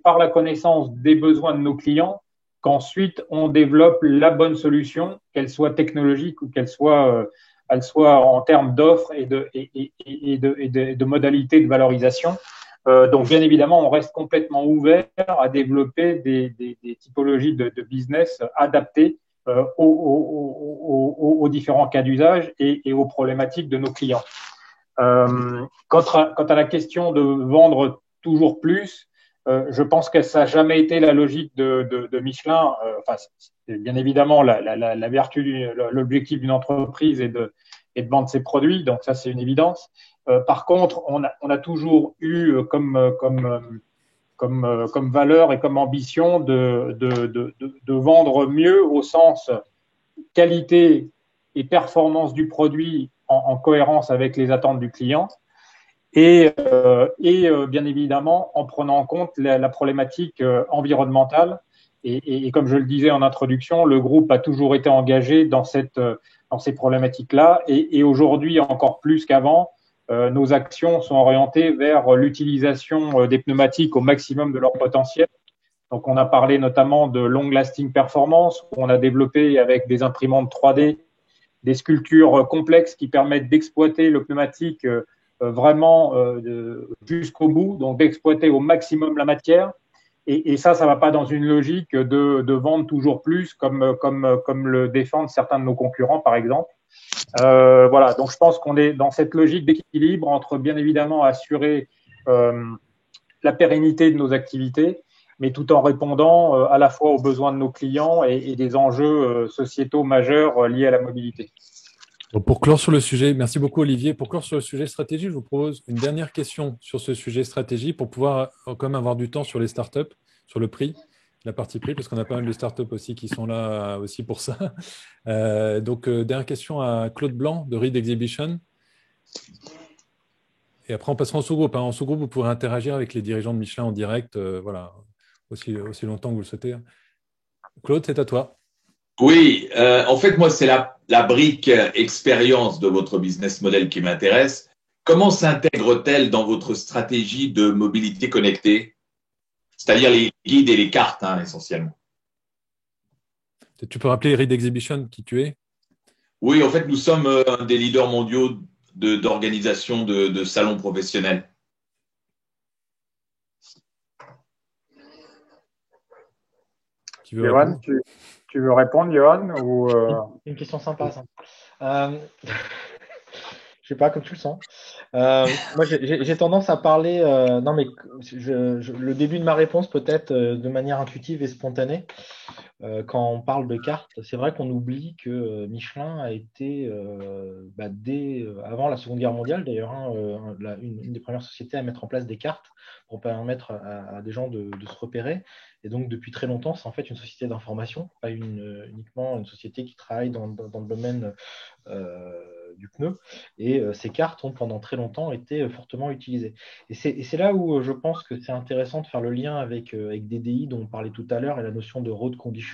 par la connaissance des besoins de nos clients qu'ensuite on développe la bonne solution, qu'elle soit technologique ou qu'elle soit en termes d'offres et de modalités de valorisation. Donc bien évidemment, on reste complètement ouvert à développer des typologies de business adaptées aux différents cas d'usage et aux problématiques de nos clients. Quant à la question de vendre toujours plus, je pense que ça n'a jamais été la logique de Michelin. Enfin, c'est bien évidemment la vertu, l'objectif d'une entreprise est de vendre ses produits, donc ça c'est une évidence. Par contre, on a toujours eu comme valeur et comme ambition de vendre mieux au sens qualité et performance du produit en cohérence avec les attentes du client et bien évidemment en prenant en compte la problématique environnementale et comme je le disais en introduction, le groupe a toujours été engagé dans ces problématiques-là et aujourd'hui encore plus qu'avant, nos actions sont orientées vers l'utilisation des pneumatiques au maximum de leur potentiel. Donc, on a parlé notamment de long lasting performance, où on a développé avec des imprimantes 3D des sculptures complexes qui permettent d'exploiter le pneumatique vraiment jusqu'au bout, donc d'exploiter au maximum la matière. Et ça va pas dans une logique de vendre toujours plus, comme le défendent certains de nos concurrents, par exemple. Voilà, donc je pense qu'on est dans cette logique d'équilibre entre bien évidemment assurer la pérennité de nos activités mais tout en répondant à la fois aux besoins de nos clients et des enjeux sociétaux majeurs liés à la mobilité. Donc, pour clore sur le sujet, merci beaucoup Olivier. Pour clore sur le sujet stratégie, je vous propose une dernière question sur ce sujet stratégie pour pouvoir quand même avoir du temps sur les startups, sur le prix, la partie prix, parce qu'on a pas mal de startups aussi qui sont là aussi pour ça. Donc, dernière question à Claude Blanc de Reed Exhibition. Et après, on passera en sous-groupe. En sous-groupe, vous pourrez interagir avec les dirigeants de Michelin en direct, voilà, aussi longtemps que vous le souhaitez. Claude, c'est à toi. Oui, en fait, moi, c'est la brique expérience de votre business model qui m'intéresse. Comment s'intègre-t-elle dans votre stratégie de mobilité connectée? C'est-à-dire les guides et les cartes, hein, essentiellement. Tu peux rappeler Reed Exhibition, qui tu es? Oui, en fait, nous sommes un des leaders mondiaux d'organisation de salons professionnels. Johan, tu veux répondre, Johan, ou Une question sympa, ça. Je sais pas, comme tu le sens. Moi, j'ai tendance à parler. Non, mais le début de ma réponse peut-être de manière intuitive et spontanée. Quand on parle de cartes, c'est vrai qu'on oublie que Michelin a été, dès avant la Seconde Guerre mondiale d'ailleurs, une des premières sociétés à mettre en place des cartes pour permettre à des gens de se repérer. Et donc, depuis très longtemps, c'est en fait une société d'information, pas uniquement une société qui travaille dans le domaine du pneu. Et ces cartes ont pendant très longtemps été fortement utilisées. Et c'est là où je pense que c'est intéressant de faire le lien avec DDI dont on parlait tout à l'heure et la notion de road condition.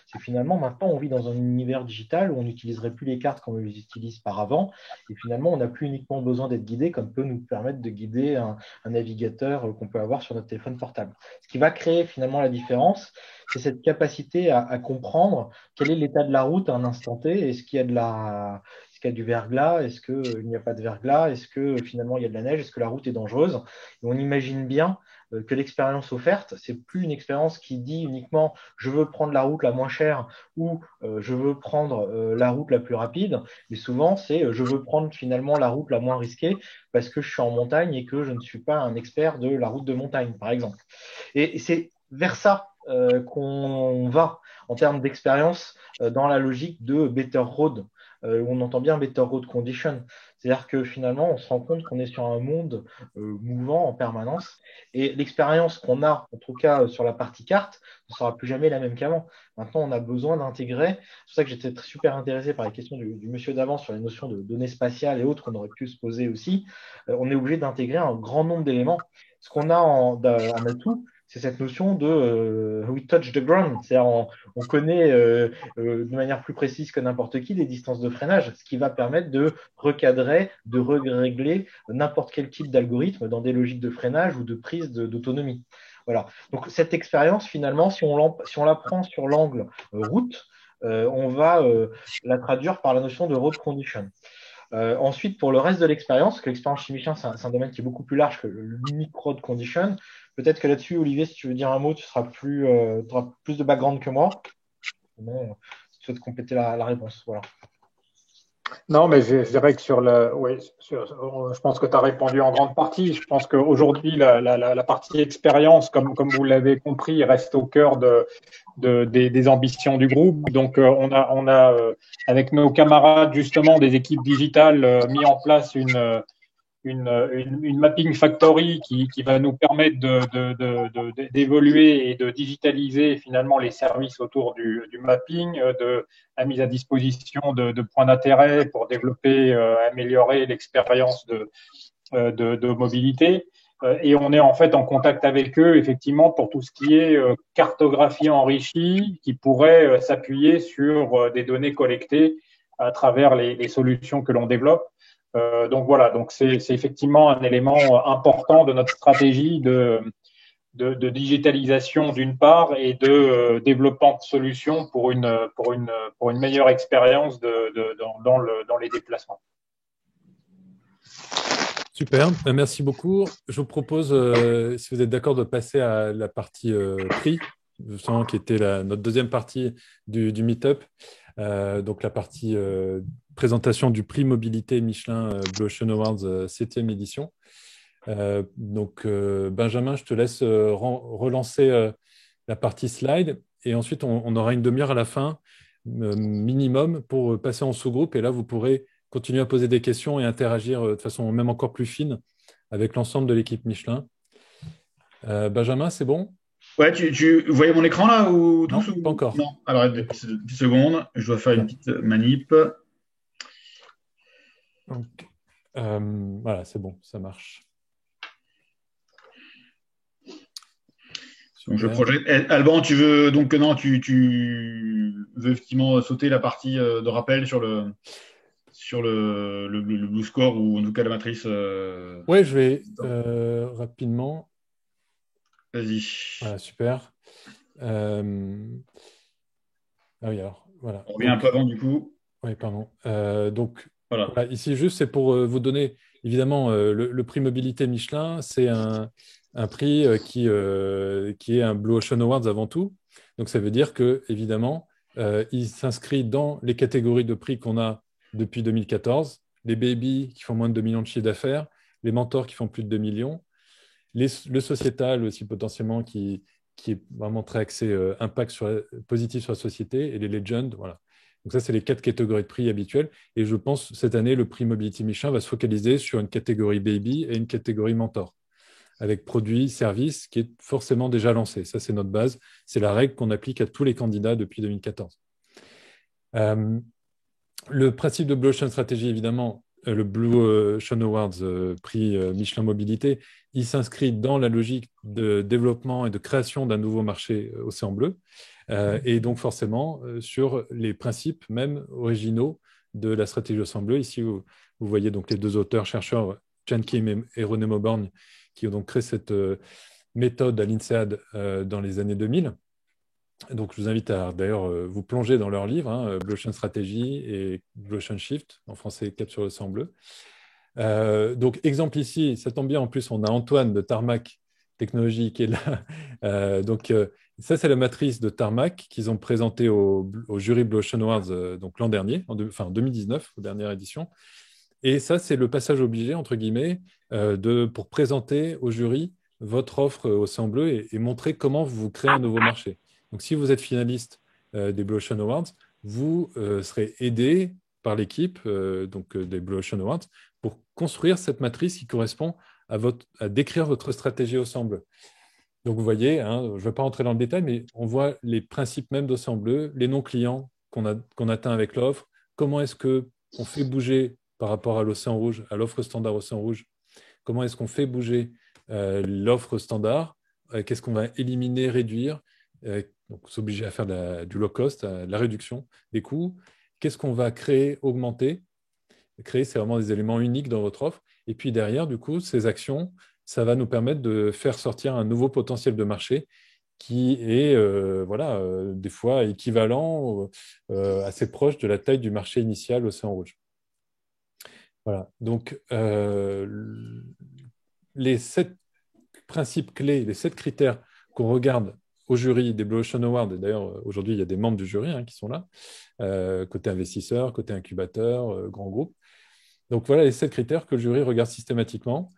C'est finalement maintenant on vit dans un univers digital où on n'utiliserait plus les cartes comme on les utilise par avant. Et finalement, on n'a plus uniquement besoin d'être guidé comme peut nous permettre de guider un navigateur qu'on peut avoir sur notre téléphone portable. Ce qui va créer finalement la différence, c'est cette capacité à comprendre quel est l'état de la route à un instant T. Est-ce qu'il y a du verglas? Est-ce qu'il n'y a pas de verglas? Est-ce que finalement il y a de la neige? Est-ce que la route est dangereuse? Et on imagine bien que l'expérience offerte, c'est plus une expérience qui dit uniquement je veux prendre la route la moins chère ou je veux prendre la route la plus rapide, mais souvent c'est je veux prendre finalement la route la moins risquée parce que je suis en montagne et que je ne suis pas un expert de la route de montagne, par exemple. Et c'est vers ça qu'on va en termes d'expérience dans la logique de Better Road. On entend bien Better Road Condition. C'est-à-dire que finalement, on se rend compte qu'on est sur un monde mouvant en permanence et l'expérience qu'on a, en tout cas sur la partie carte, ne sera plus jamais la même qu'avant. Maintenant, on a besoin d'intégrer. C'est pour ça que j'étais super intéressé par les questions du monsieur d'avant sur les notions de données spatiales et autres qu'on aurait pu se poser aussi. On est obligé d'intégrer un grand nombre d'éléments. Ce qu'on a en atout, c'est cette notion de we touch the ground, c'est-à-dire on connaît de manière plus précise que n'importe qui les distances de freinage, ce qui va permettre de recadrer, de régler n'importe quel type d'algorithme dans des logiques de freinage ou de prise d'autonomie. Voilà. Donc cette expérience, finalement, si on la prend sur l'angle route, on va la traduire par la notion de road condition. Ensuite, pour le reste de l'expérience, parce que l'expérience chez Michelin, c'est un domaine qui est beaucoup plus large que l'unique road condition. Peut-être que là-dessus, Olivier, si tu veux dire un mot, tu auras plus de background que moi. Sinon, si tu souhaites compléter la réponse. Voilà. Non, mais je dirais que je pense que tu as répondu en grande partie. Je pense qu'aujourd'hui, la partie expérience, comme vous l'avez compris, reste au cœur des ambitions du groupe. Donc, on a avec nos camarades, justement, des équipes digitales, mis en place une mapping factory qui va nous permettre d'évoluer et de digitaliser finalement les services autour du mapping, de la mise à disposition de points d'intérêt pour développer, améliorer l'expérience de mobilité. Et on est en fait en contact avec eux effectivement pour tout ce qui est cartographie enrichie qui pourrait s'appuyer sur des données collectées à travers les solutions que l'on développe. Donc voilà, donc c'est effectivement un élément important de notre stratégie de digitalisation d'une part et de développement de solutions pour une meilleure expérience dans les déplacements. Super, merci beaucoup. Je vous propose, si vous êtes d'accord, de passer à la partie prix, justement, qui était notre deuxième partie du meet-up. Donc la partie présentation du prix mobilité Michelin Blue Ocean Awards 7e édition. Benjamin, je te laisse relancer la partie slide et ensuite on aura une demi-heure à la fin minimum pour passer en sous-groupe et là vous pourrez continuer à poser des questions et interagir de façon même encore plus fine avec l'ensemble de l'équipe Michelin. Benjamin, c'est bon? Ouais, tu voyais mon écran là ou Non, tous ou... pas encore. Non, alors 10 secondes, je dois faire une petite manip. Donc, voilà, c'est bon, ça marche. Donc, je projette. Alban, tu veux donc non, tu veux effectivement sauter la partie de rappel sur le Blue Score ou en tout cas la matrice. Oui, je vais rapidement. Vas-y. Voilà, super. Ah oui, alors voilà. On revient un peu avant du coup. Oui, pardon. Voilà. Ici, juste, c'est pour vous donner, évidemment, le prix mobilité Michelin, c'est un prix qui est un Blue Ocean Awards avant tout. Donc, ça veut dire que, évidemment, il s'inscrit dans les catégories de prix qu'on a depuis 2014. Les baby qui font moins de 2 millions de chiffre d'affaires, les mentors qui font plus de 2 millions, le sociétal aussi potentiellement qui est vraiment très axé impact positif sur la société, et les legends, voilà. Donc ça, c'est les 4 catégories de prix habituelles. Et je pense cette année, le prix Mobility Michelin va se focaliser sur une catégorie baby et une catégorie mentor, avec produits, services, qui est forcément déjà lancé. Ça, c'est notre base. C'est la règle qu'on applique à tous les candidats depuis 2014. Le principe de Blue Ocean Strategy, évidemment, le Blue Ocean Awards, prix Michelin Mobilité, il s'inscrit dans la logique de développement et de création d'un nouveau marché océan bleu, et donc forcément sur les principes même originaux de la stratégie océan bleu. Ici, vous voyez donc les 2 auteurs, chercheurs, Chan Kim et René Mauborgne, qui ont donc créé cette méthode à l'INSEAD dans les années 2000. Donc, je vous invite à d'ailleurs vous plonger dans leurs livres, Blue Ocean Strategy et Blue Ocean Shift, en français Cap sur l'océan bleu. Donc, exemple ici, ça tombe bien, en plus, on a Antoine de Tarmac Technologies qui est là. Ça, c'est la matrice de Tarmac qu'ils ont présentée au jury Blue Ocean Awards donc l'an dernier, en 2019, aux dernières éditions. Et ça, c'est le passage obligé, entre guillemets, pour présenter au jury votre offre Océan Bleu et montrer comment vous créez un nouveau marché. Donc, si vous êtes finaliste des Blue Ocean Awards, vous serez aidé par l'équipe des Blue Ocean Awards pour construire cette matrice qui correspond à décrire votre stratégie Océan Bleu. Donc, vous voyez, je ne vais pas rentrer dans le détail, mais on voit les principes même d'Océan Bleu, les noms clients qu'on atteint avec l'offre, comment est-ce qu'on fait bouger par rapport à l'Océan Rouge, à l'offre standard Océan Rouge, comment est-ce qu'on fait bouger l'offre standard, qu'est-ce qu'on va éliminer, réduire, donc s'obliger à faire du low cost, la réduction des coûts, qu'est-ce qu'on va créer, augmenter. Créer, c'est vraiment des éléments uniques dans votre offre. Et puis derrière, du coup, ces actions, ça va nous permettre de faire sortir un nouveau potentiel de marché qui est des fois équivalent, assez proche de la taille du marché initial Océan Rouge. Voilà. Donc, les 7 principes clés, les 7 critères qu'on regarde au jury des Blue Ocean Awards, et d'ailleurs, aujourd'hui, il y a des membres du jury qui sont là, côté investisseur, côté incubateur, grand groupe. Donc, voilà les 7 critères que le jury regarde systématiquement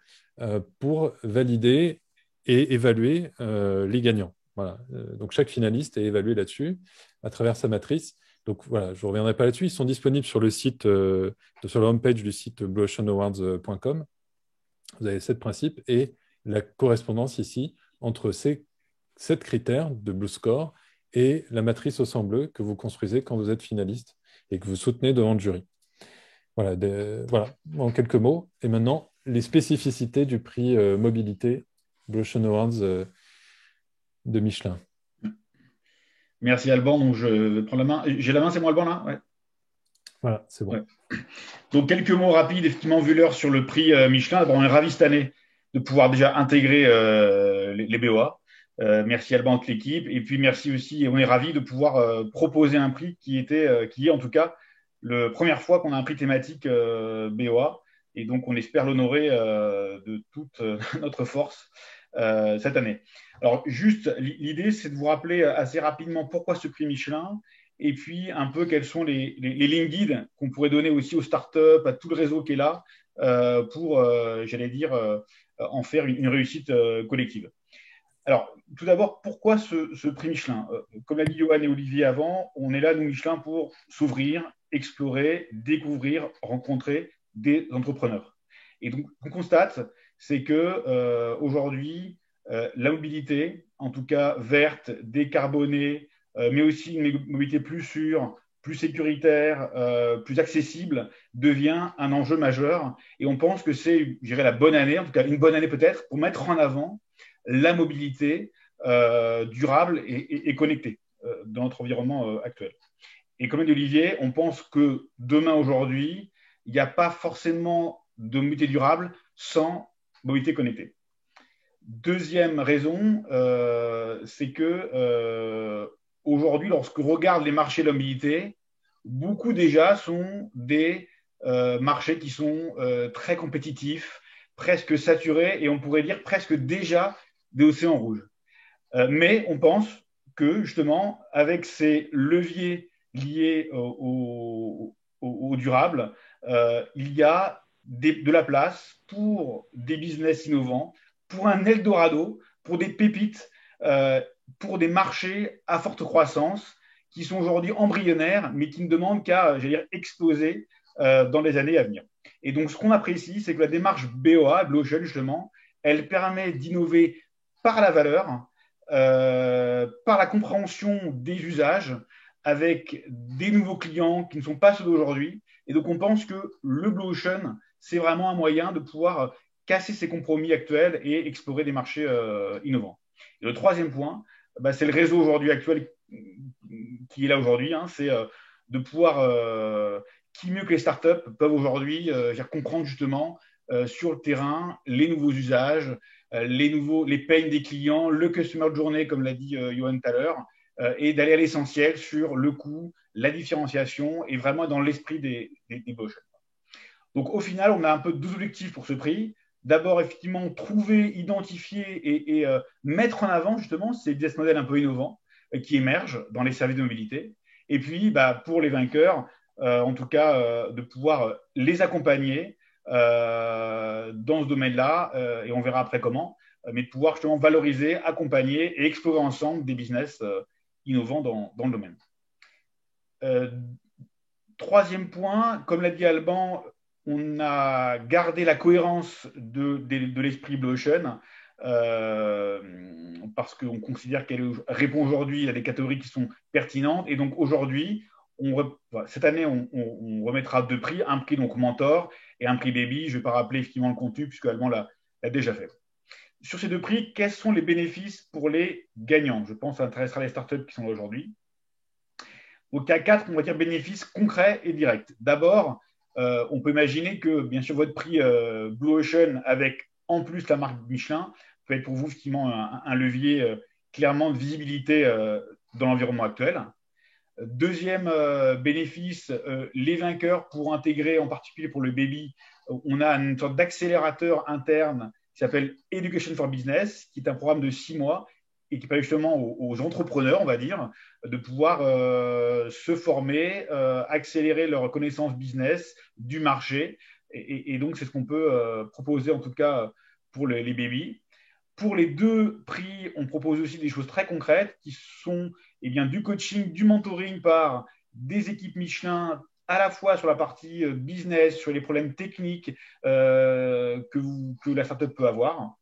pour valider et évaluer les gagnants. Voilà. Donc, chaque finaliste est évalué là-dessus à travers sa matrice. Donc, voilà, je ne reviendrai pas là-dessus. Ils sont disponibles sur le site, sur la homepage du site blueoceanawards.com. Vous avez 7 principes et la correspondance ici entre ces 7 critères de Blue Score et la matrice Océan Bleu que vous construisez quand vous êtes finaliste et que vous soutenez devant le jury. Voilà, en quelques mots. Et maintenant, les spécificités du prix mobilité Blue Ocean Awards de Michelin. Merci Alban. Donc je vais prendre la main. J'ai la main, c'est moi Alban là? Ouais. Voilà, c'est bon. Ouais. Donc quelques mots rapides, effectivement, vu l'heure sur le prix Michelin. On est ravis cette année de pouvoir déjà intégrer les BOA. Merci Alban de l'équipe. Et puis merci aussi, on est ravis de pouvoir proposer un prix qui est en tout cas la première fois qu'on a un prix thématique BOA. Et donc on espère l'honorer de toute notre force cette année. Alors juste, l'idée c'est de vous rappeler assez rapidement pourquoi ce prix Michelin et puis un peu quelles sont les lignes guides qu'on pourrait donner aussi aux startups, à tout le réseau qui est là pour, en faire une réussite collective. Alors, tout d'abord, pourquoi ce prix Michelin? Comme l'a dit Johan et Olivier avant, on est là, nous, Michelin, pour s'ouvrir, explorer, découvrir, rencontrer des entrepreneurs. Et donc, on constate, c'est que aujourd'hui, la mobilité, en tout cas verte, décarbonée, mais aussi une mobilité plus sûre, plus sécuritaire, plus accessible, devient un enjeu majeur. Et on pense que c'est, je dirais, la bonne année, en tout cas une bonne année peut-être, pour mettre en avant la mobilité durable et connectée dans notre environnement actuel. Et comme dit Olivier, on pense que demain, aujourd'hui, il n'y a pas forcément de mobilité durable sans mobilité connectée. Deuxième raison, c'est que aujourd'hui, lorsqu'on regarde les marchés de la mobilité, beaucoup déjà sont des marchés qui sont très compétitifs, presque saturés, et on pourrait dire presque déjà des océans rouges. Mais on pense que justement, avec ces leviers liés au durable, il y a de la place pour des business innovants, pour un Eldorado, pour des pépites, pour des marchés à forte croissance qui sont aujourd'hui embryonnaires, mais qui ne demandent qu'à, j'allais dire, exploser dans les années à venir. Et donc, ce qu'on apprécie, c'est que la démarche BOA, Blue Ocean, justement, elle permet d'innover par la valeur, par la compréhension des usages, avec des nouveaux clients qui ne sont pas ceux d'aujourd'hui. Et donc, on pense que le Blue Ocean, c'est vraiment un moyen de pouvoir casser ces compromis actuels et explorer des marchés innovants. Et le troisième point, c'est le réseau aujourd'hui actuel qui est là aujourd'hui, hein, c'est de pouvoir, qui mieux que les startups peuvent aujourd'hui comprendre justement sur le terrain les nouveaux usages, les pains des clients, le customer journey, comme l'a dit Johan tout à l'heure, et d'aller à l'essentiel sur le coût, la différenciation et vraiment dans l'esprit des Bosch. Donc au final, on a un peu deux objectifs pour ce prix. D'abord, effectivement, trouver, identifier et mettre en avant justement ces business models un peu innovants qui émergent dans les services de mobilité. Et puis, pour les vainqueurs, en tout cas, de pouvoir les accompagner dans ce domaine-là, et on verra après comment, mais de pouvoir justement valoriser, accompagner et explorer ensemble des business innovants dans le domaine. Troisième point, comme l'a dit Alban, on a gardé la cohérence de l'esprit Blue Ocean parce qu'on considère qu'elle répond aujourd'hui à des catégories qui sont pertinentes. Et donc aujourd'hui, cette année, on remettra deux prix, un prix donc mentor et un prix baby. Je ne vais pas rappeler effectivement le contenu puisque Alban l'a déjà fait. Sur ces deux prix, quels sont les bénéfices pour les gagnants? Je pense que ça intéressera les startups qui sont là aujourd'hui. Au cas 4, on va dire bénéfices concrets et directs. D'abord, on peut imaginer que, bien sûr, votre prix Blue Ocean, avec en plus la marque Michelin, peut être pour vous effectivement un levier clairement de visibilité dans l'environnement actuel. Deuxième bénéfice, les vainqueurs pour intégrer, en particulier pour le baby, on a une sorte d'accélérateur interne qui s'appelle Education for Business, qui est un programme de 6 mois et qui permet justement aux entrepreneurs, on va dire, de pouvoir se former, accélérer leur connaissance business du marché. Et donc, c'est ce qu'on peut proposer, en tout cas, pour les babies. Pour les deux prix, on propose aussi des choses très concrètes qui sont du coaching, du mentoring par des équipes Michelin, à la fois sur la partie business, sur les problèmes techniques que la startup peut avoir.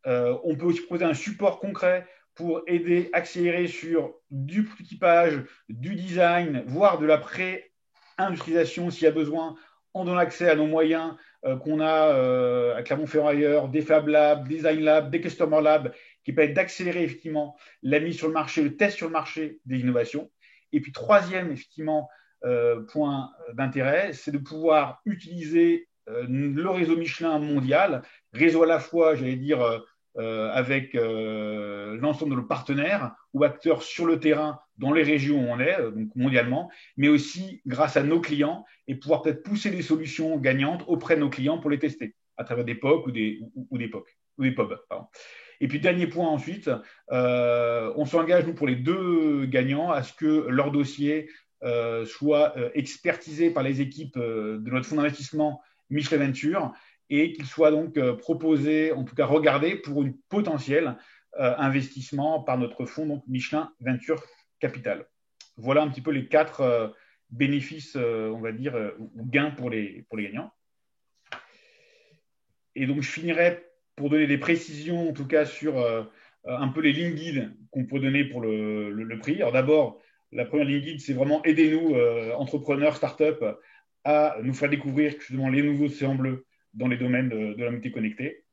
On peut aussi proposer un support concret pour aider, accélérer sur du prototypage, du design, voire de la pré-industrialisation s'il y a besoin, en donnant accès à nos moyens qu'on a à Clermont-Ferrand, des Fab Labs, des Design Labs, des Customer Labs, qui permettent d'accélérer effectivement la mise sur le marché, le test sur le marché des innovations. Et puis, troisième, effectivement, point d'intérêt, c'est de pouvoir utiliser le réseau Michelin mondial, réseau à la fois, j'allais dire, avec l'ensemble de nos partenaires ou acteurs sur le terrain dans les régions où on est, donc mondialement, mais aussi grâce à nos clients et pouvoir peut-être pousser des solutions gagnantes auprès de nos clients pour les tester à travers des POC ou des pubs. Pardon. Et puis, dernier point ensuite, on s'engage, nous, pour les deux gagnants, à ce que leur dossier soit expertisé par les équipes de notre fonds d'investissement Michelin Venture et qu'il soit donc proposé, en tout cas regardé pour une potentielle investissement par notre fonds donc Michelin Venture Capital. Voilà un petit peu les 4 bénéfices, on va dire, ou gains pour les gagnants. Et donc, je finirai pour donner des précisions, en tout cas, sur un peu les lignes guides qu'on peut donner pour le prix. Alors d'abord, la première ligne guide, c'est vraiment aidez-nous, entrepreneurs, startups, à nous faire découvrir justement les nouveaux océans bleus dans les domaines de la mobilité connectée.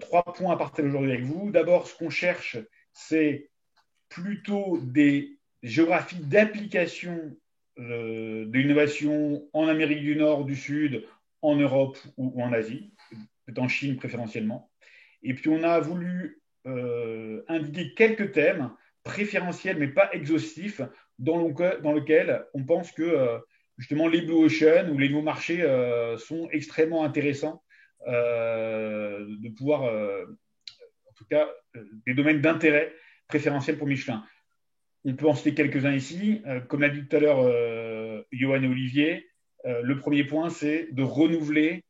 3 points à partager aujourd'hui avec vous. D'abord, ce qu'on cherche, c'est plutôt des géographies d'application de l'innovation en Amérique du Nord, du Sud, en Europe ou en Asie, peut-être en Chine préférentiellement. Et puis, on a voulu indiquer quelques thèmes préférentiels, mais pas exhaustifs, dans lequel on pense que justement les Blue Ocean ou les nouveaux marchés sont extrêmement intéressants de pouvoir, en tout cas, des domaines d'intérêt préférentiels pour Michelin. On peut en citer quelques-uns ici. Comme l'a dit tout à l'heure Johan et Olivier, le premier point, c'est de renouveler,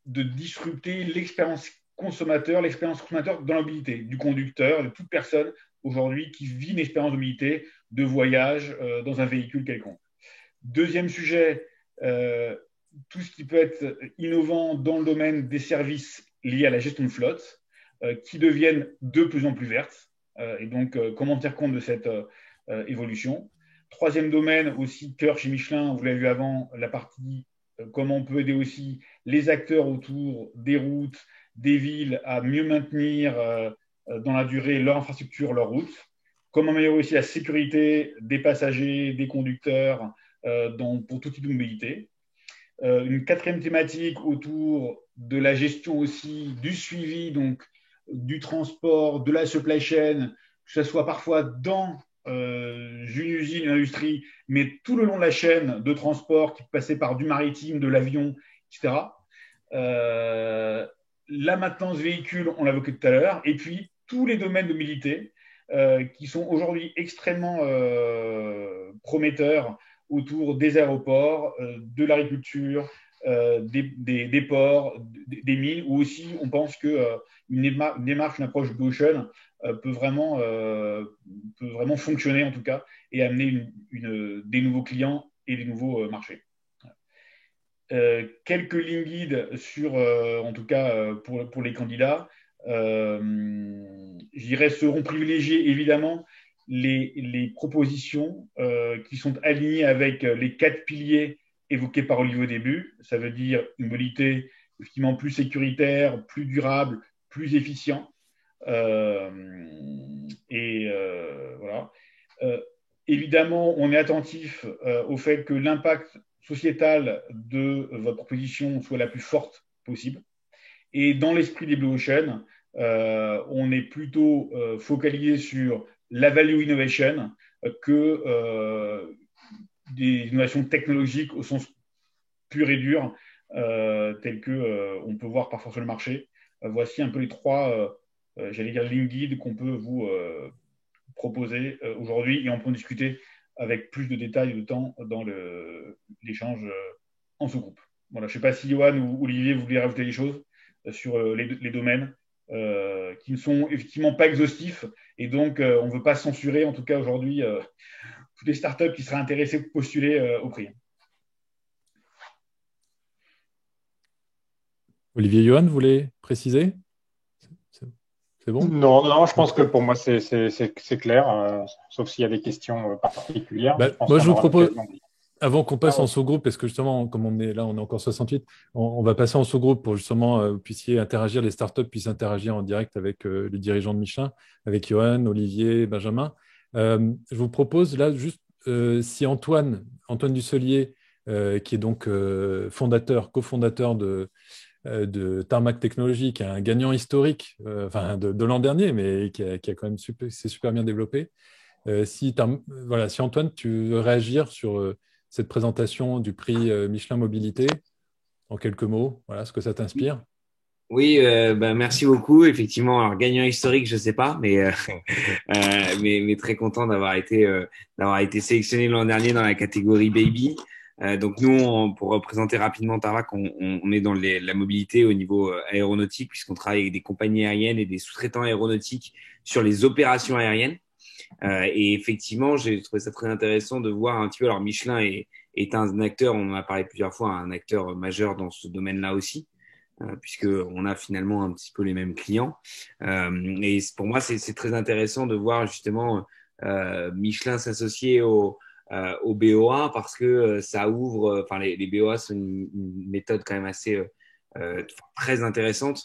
de disrupter l'expérience consommateur dans la mobilité, du conducteur, de toute personne aujourd'hui qui vit une expérience de mobilité, de voyage dans un véhicule quelconque. Deuxième sujet, tout ce qui peut être innovant dans le domaine des services liés à la gestion de flotte, qui deviennent de plus en plus vertes. Et donc, comment tenir compte de cette évolution. Troisième domaine aussi, cœur chez Michelin, vous l'avez vu avant, la partie comment on peut aider aussi les acteurs autour des routes, des villes à mieux maintenir dans la durée leur infrastructure, leur route. Comment améliorer aussi la sécurité des passagers, des conducteurs pour tout type de mobilité. Une quatrième thématique autour de la gestion aussi du suivi, donc du transport, de la supply chain, que ce soit parfois dans une usine, une industrie, mais tout le long de la chaîne de transport qui peut passer par du maritime, de l'avion, etc. La maintenance véhicule, on l'a évoqué tout à l'heure, et puis tous les domaines de mobilité qui sont aujourd'hui extrêmement prometteurs autour des aéroports, de l'agriculture, des ports, des mines, où aussi on pense qu'une démarche, une approche Blue Ocean peut vraiment fonctionner en tout cas et amener des nouveaux clients et des nouveaux marchés. Quelques lignes guides sur, en tout cas pour les candidats. Je dirais seront privilégiés évidemment les propositions qui sont alignées avec les 4 piliers évoqués par Olivier au début. Ça veut dire une mobilité effectivement plus sécuritaire, plus durable, plus efficient. Voilà. Évidemment, on est attentif au fait que l'impact sociétal de votre proposition soit la plus forte possible. Et dans l'esprit des Blue Ocean, on est plutôt focalisé sur la value innovation que des innovations technologiques au sens pur et dur, telles qu'on peut voir parfois sur le marché. Voici un peu les 3, j'allais dire, lignes guides qu'on peut vous proposer aujourd'hui, et on peut en discuter avec plus de détails et de temps dans l'échange en sous-groupe. Voilà, je ne sais pas si Johan ou Olivier, vous voulez rajouter des choses sur les domaines qui ne sont effectivement pas exhaustifs, et donc on ne veut pas censurer, en tout cas aujourd'hui, toutes les startups qui seraient intéressées pour postuler au prix. Olivier, Johan, vous voulez préciser? C'est bon? Non, je pense que pour moi, c'est clair, sauf s'il y a des questions particulières. Moi, je vous propose, avant qu'on passe en sous-groupe, parce que justement, comme on est là, on est encore 68, on va passer en sous-groupe pour justement vous puissiez interagir, les startups puissent interagir en direct avec les dirigeants de Michelin, avec Johan, Olivier, Benjamin. Je vous propose là juste, si Antoine Dusselier, qui est donc cofondateur de Tarmac Technologies, qui est un gagnant historique de l'an dernier, mais qui a quand même s'est super bien développé. Si Antoine, tu veux réagir sur cette présentation du prix Michelin Mobilité, en quelques mots, voilà ce que ça t'inspire. Oui, merci beaucoup. Effectivement, alors gagnant historique, je sais pas, mais très content d'avoir été sélectionné l'an dernier dans la catégorie Baby. Donc nous, pour représenter rapidement Tarvac, on est dans la mobilité au niveau aéronautique, puisqu'on travaille avec des compagnies aériennes et des sous-traitants aéronautiques sur les opérations aériennes. Et effectivement, j'ai trouvé ça très intéressant de voir un petit peu. Alors Michelin est un acteur, on en a parlé plusieurs fois, un acteur majeur dans ce domaine-là aussi, puisqu'on a finalement un petit peu les mêmes clients. Et pour moi, c'est très intéressant de voir justement Michelin s'associer au BOA parce que ça ouvre, enfin les BOA sont une méthode quand même assez très intéressante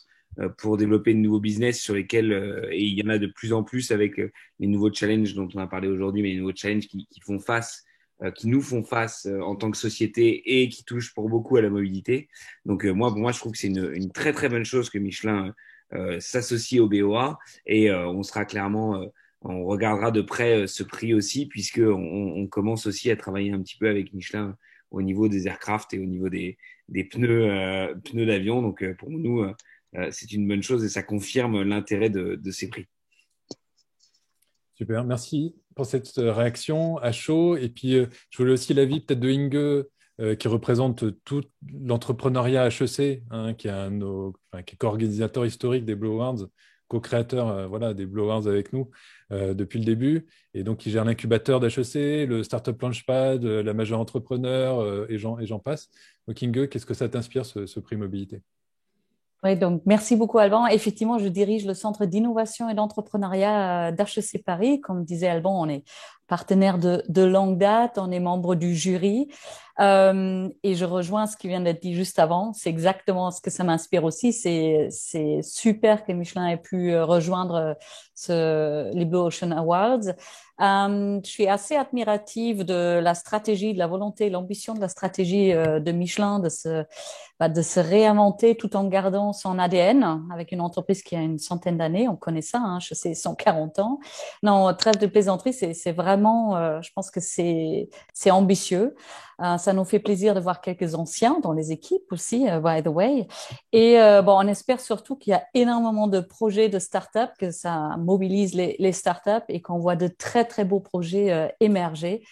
pour développer de nouveaux business sur lesquels, et il y en a de plus en plus avec les nouveaux challenges dont on a parlé aujourd'hui, mais les nouveaux challenges qui font face, qui nous font face en tant que société et qui touchent pour beaucoup à la mobilité. Donc pour moi, je trouve que c'est une très très bonne chose que Michelin s'associe au BOA et on sera clairement on regardera de près ce prix aussi, puisqu'on commence aussi à travailler un petit peu avec Michelin au niveau des aircraft et au niveau des pneus d'avion. Donc, pour nous, c'est une bonne chose et ça confirme l'intérêt de ces prix. Super, merci pour cette réaction à chaud. Et puis, je voulais aussi l'avis peut-être de Inge, qui représente tout l'entrepreneuriat HEC, hein, qui est co-organisateur historique des Blue Awards, co-créateur des Blue Awards avec nous depuis le début, et donc qui gère l'incubateur d'HEC, le Startup Launchpad, la Majeure Entrepreneur, et j'en passe. Donc Inge, qu'est-ce que ça t'inspire, ce prix mobilité? Oui, donc merci beaucoup Alban. Effectivement, je dirige le centre d'innovation et d'entrepreneuriat d'HEC Paris. Comme disait Alban, on est partenaire de longue date, on est membre du jury. Et je rejoins ce qui vient d'être dit juste avant. C'est exactement ce que ça m'inspire aussi. C'est super que Michelin ait pu rejoindre les Blue Ocean Awards. Je suis assez admirative de la stratégie, de la volonté, l'ambition de la stratégie de Michelin de se réinventer tout en gardant son ADN avec une entreprise qui a une centaine d'années. On connaît ça, hein, je sais, 140 ans. Non, trêve de plaisanterie, c'est vraiment, je pense que c'est ambitieux. Ça nous fait plaisir de voir quelques anciens dans les équipes aussi, by the way. Et on espère surtout qu'il y a énormément de projets de start-up, que ça mobilise les start-up et qu'on voit de très, très beaux projets émerger,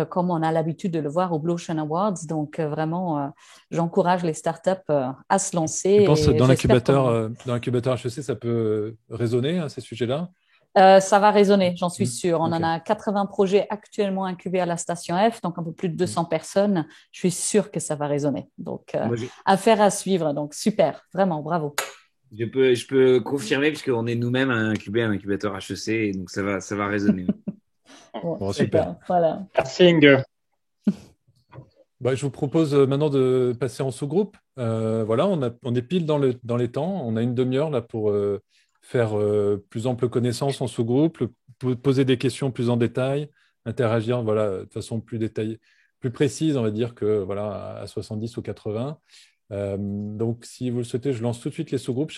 comme on a l'habitude de le voir au Blue Ocean Awards. Donc, vraiment, j'encourage les start-up à se lancer. Je pense que dans l'incubateur HEC, ça peut résonner, hein, ces sujets-là? Ça va résonner, j'en suis sûre. On en a 80 projets actuellement incubés à la station F, donc un peu plus de 200 personnes. Je suis sûre que ça va résonner. Donc, affaire à suivre. Donc, super, vraiment, bravo. Je peux confirmer, puisqu'on est nous-mêmes incubés à l'incubateur HEC, et donc ça va résonner. Bon, super. Voilà. Merci Inge. Je vous propose maintenant de passer en sous-groupe. Voilà, on est pile dans les temps. On a une demi-heure là pour faire plus ample connaissance en sous-groupe, poser des questions plus en détail, interagir de façon plus détaillée, plus précise, on va dire, que à 70 ou 80. Donc, si vous le souhaitez, je lance tout de suite les sous-groupes.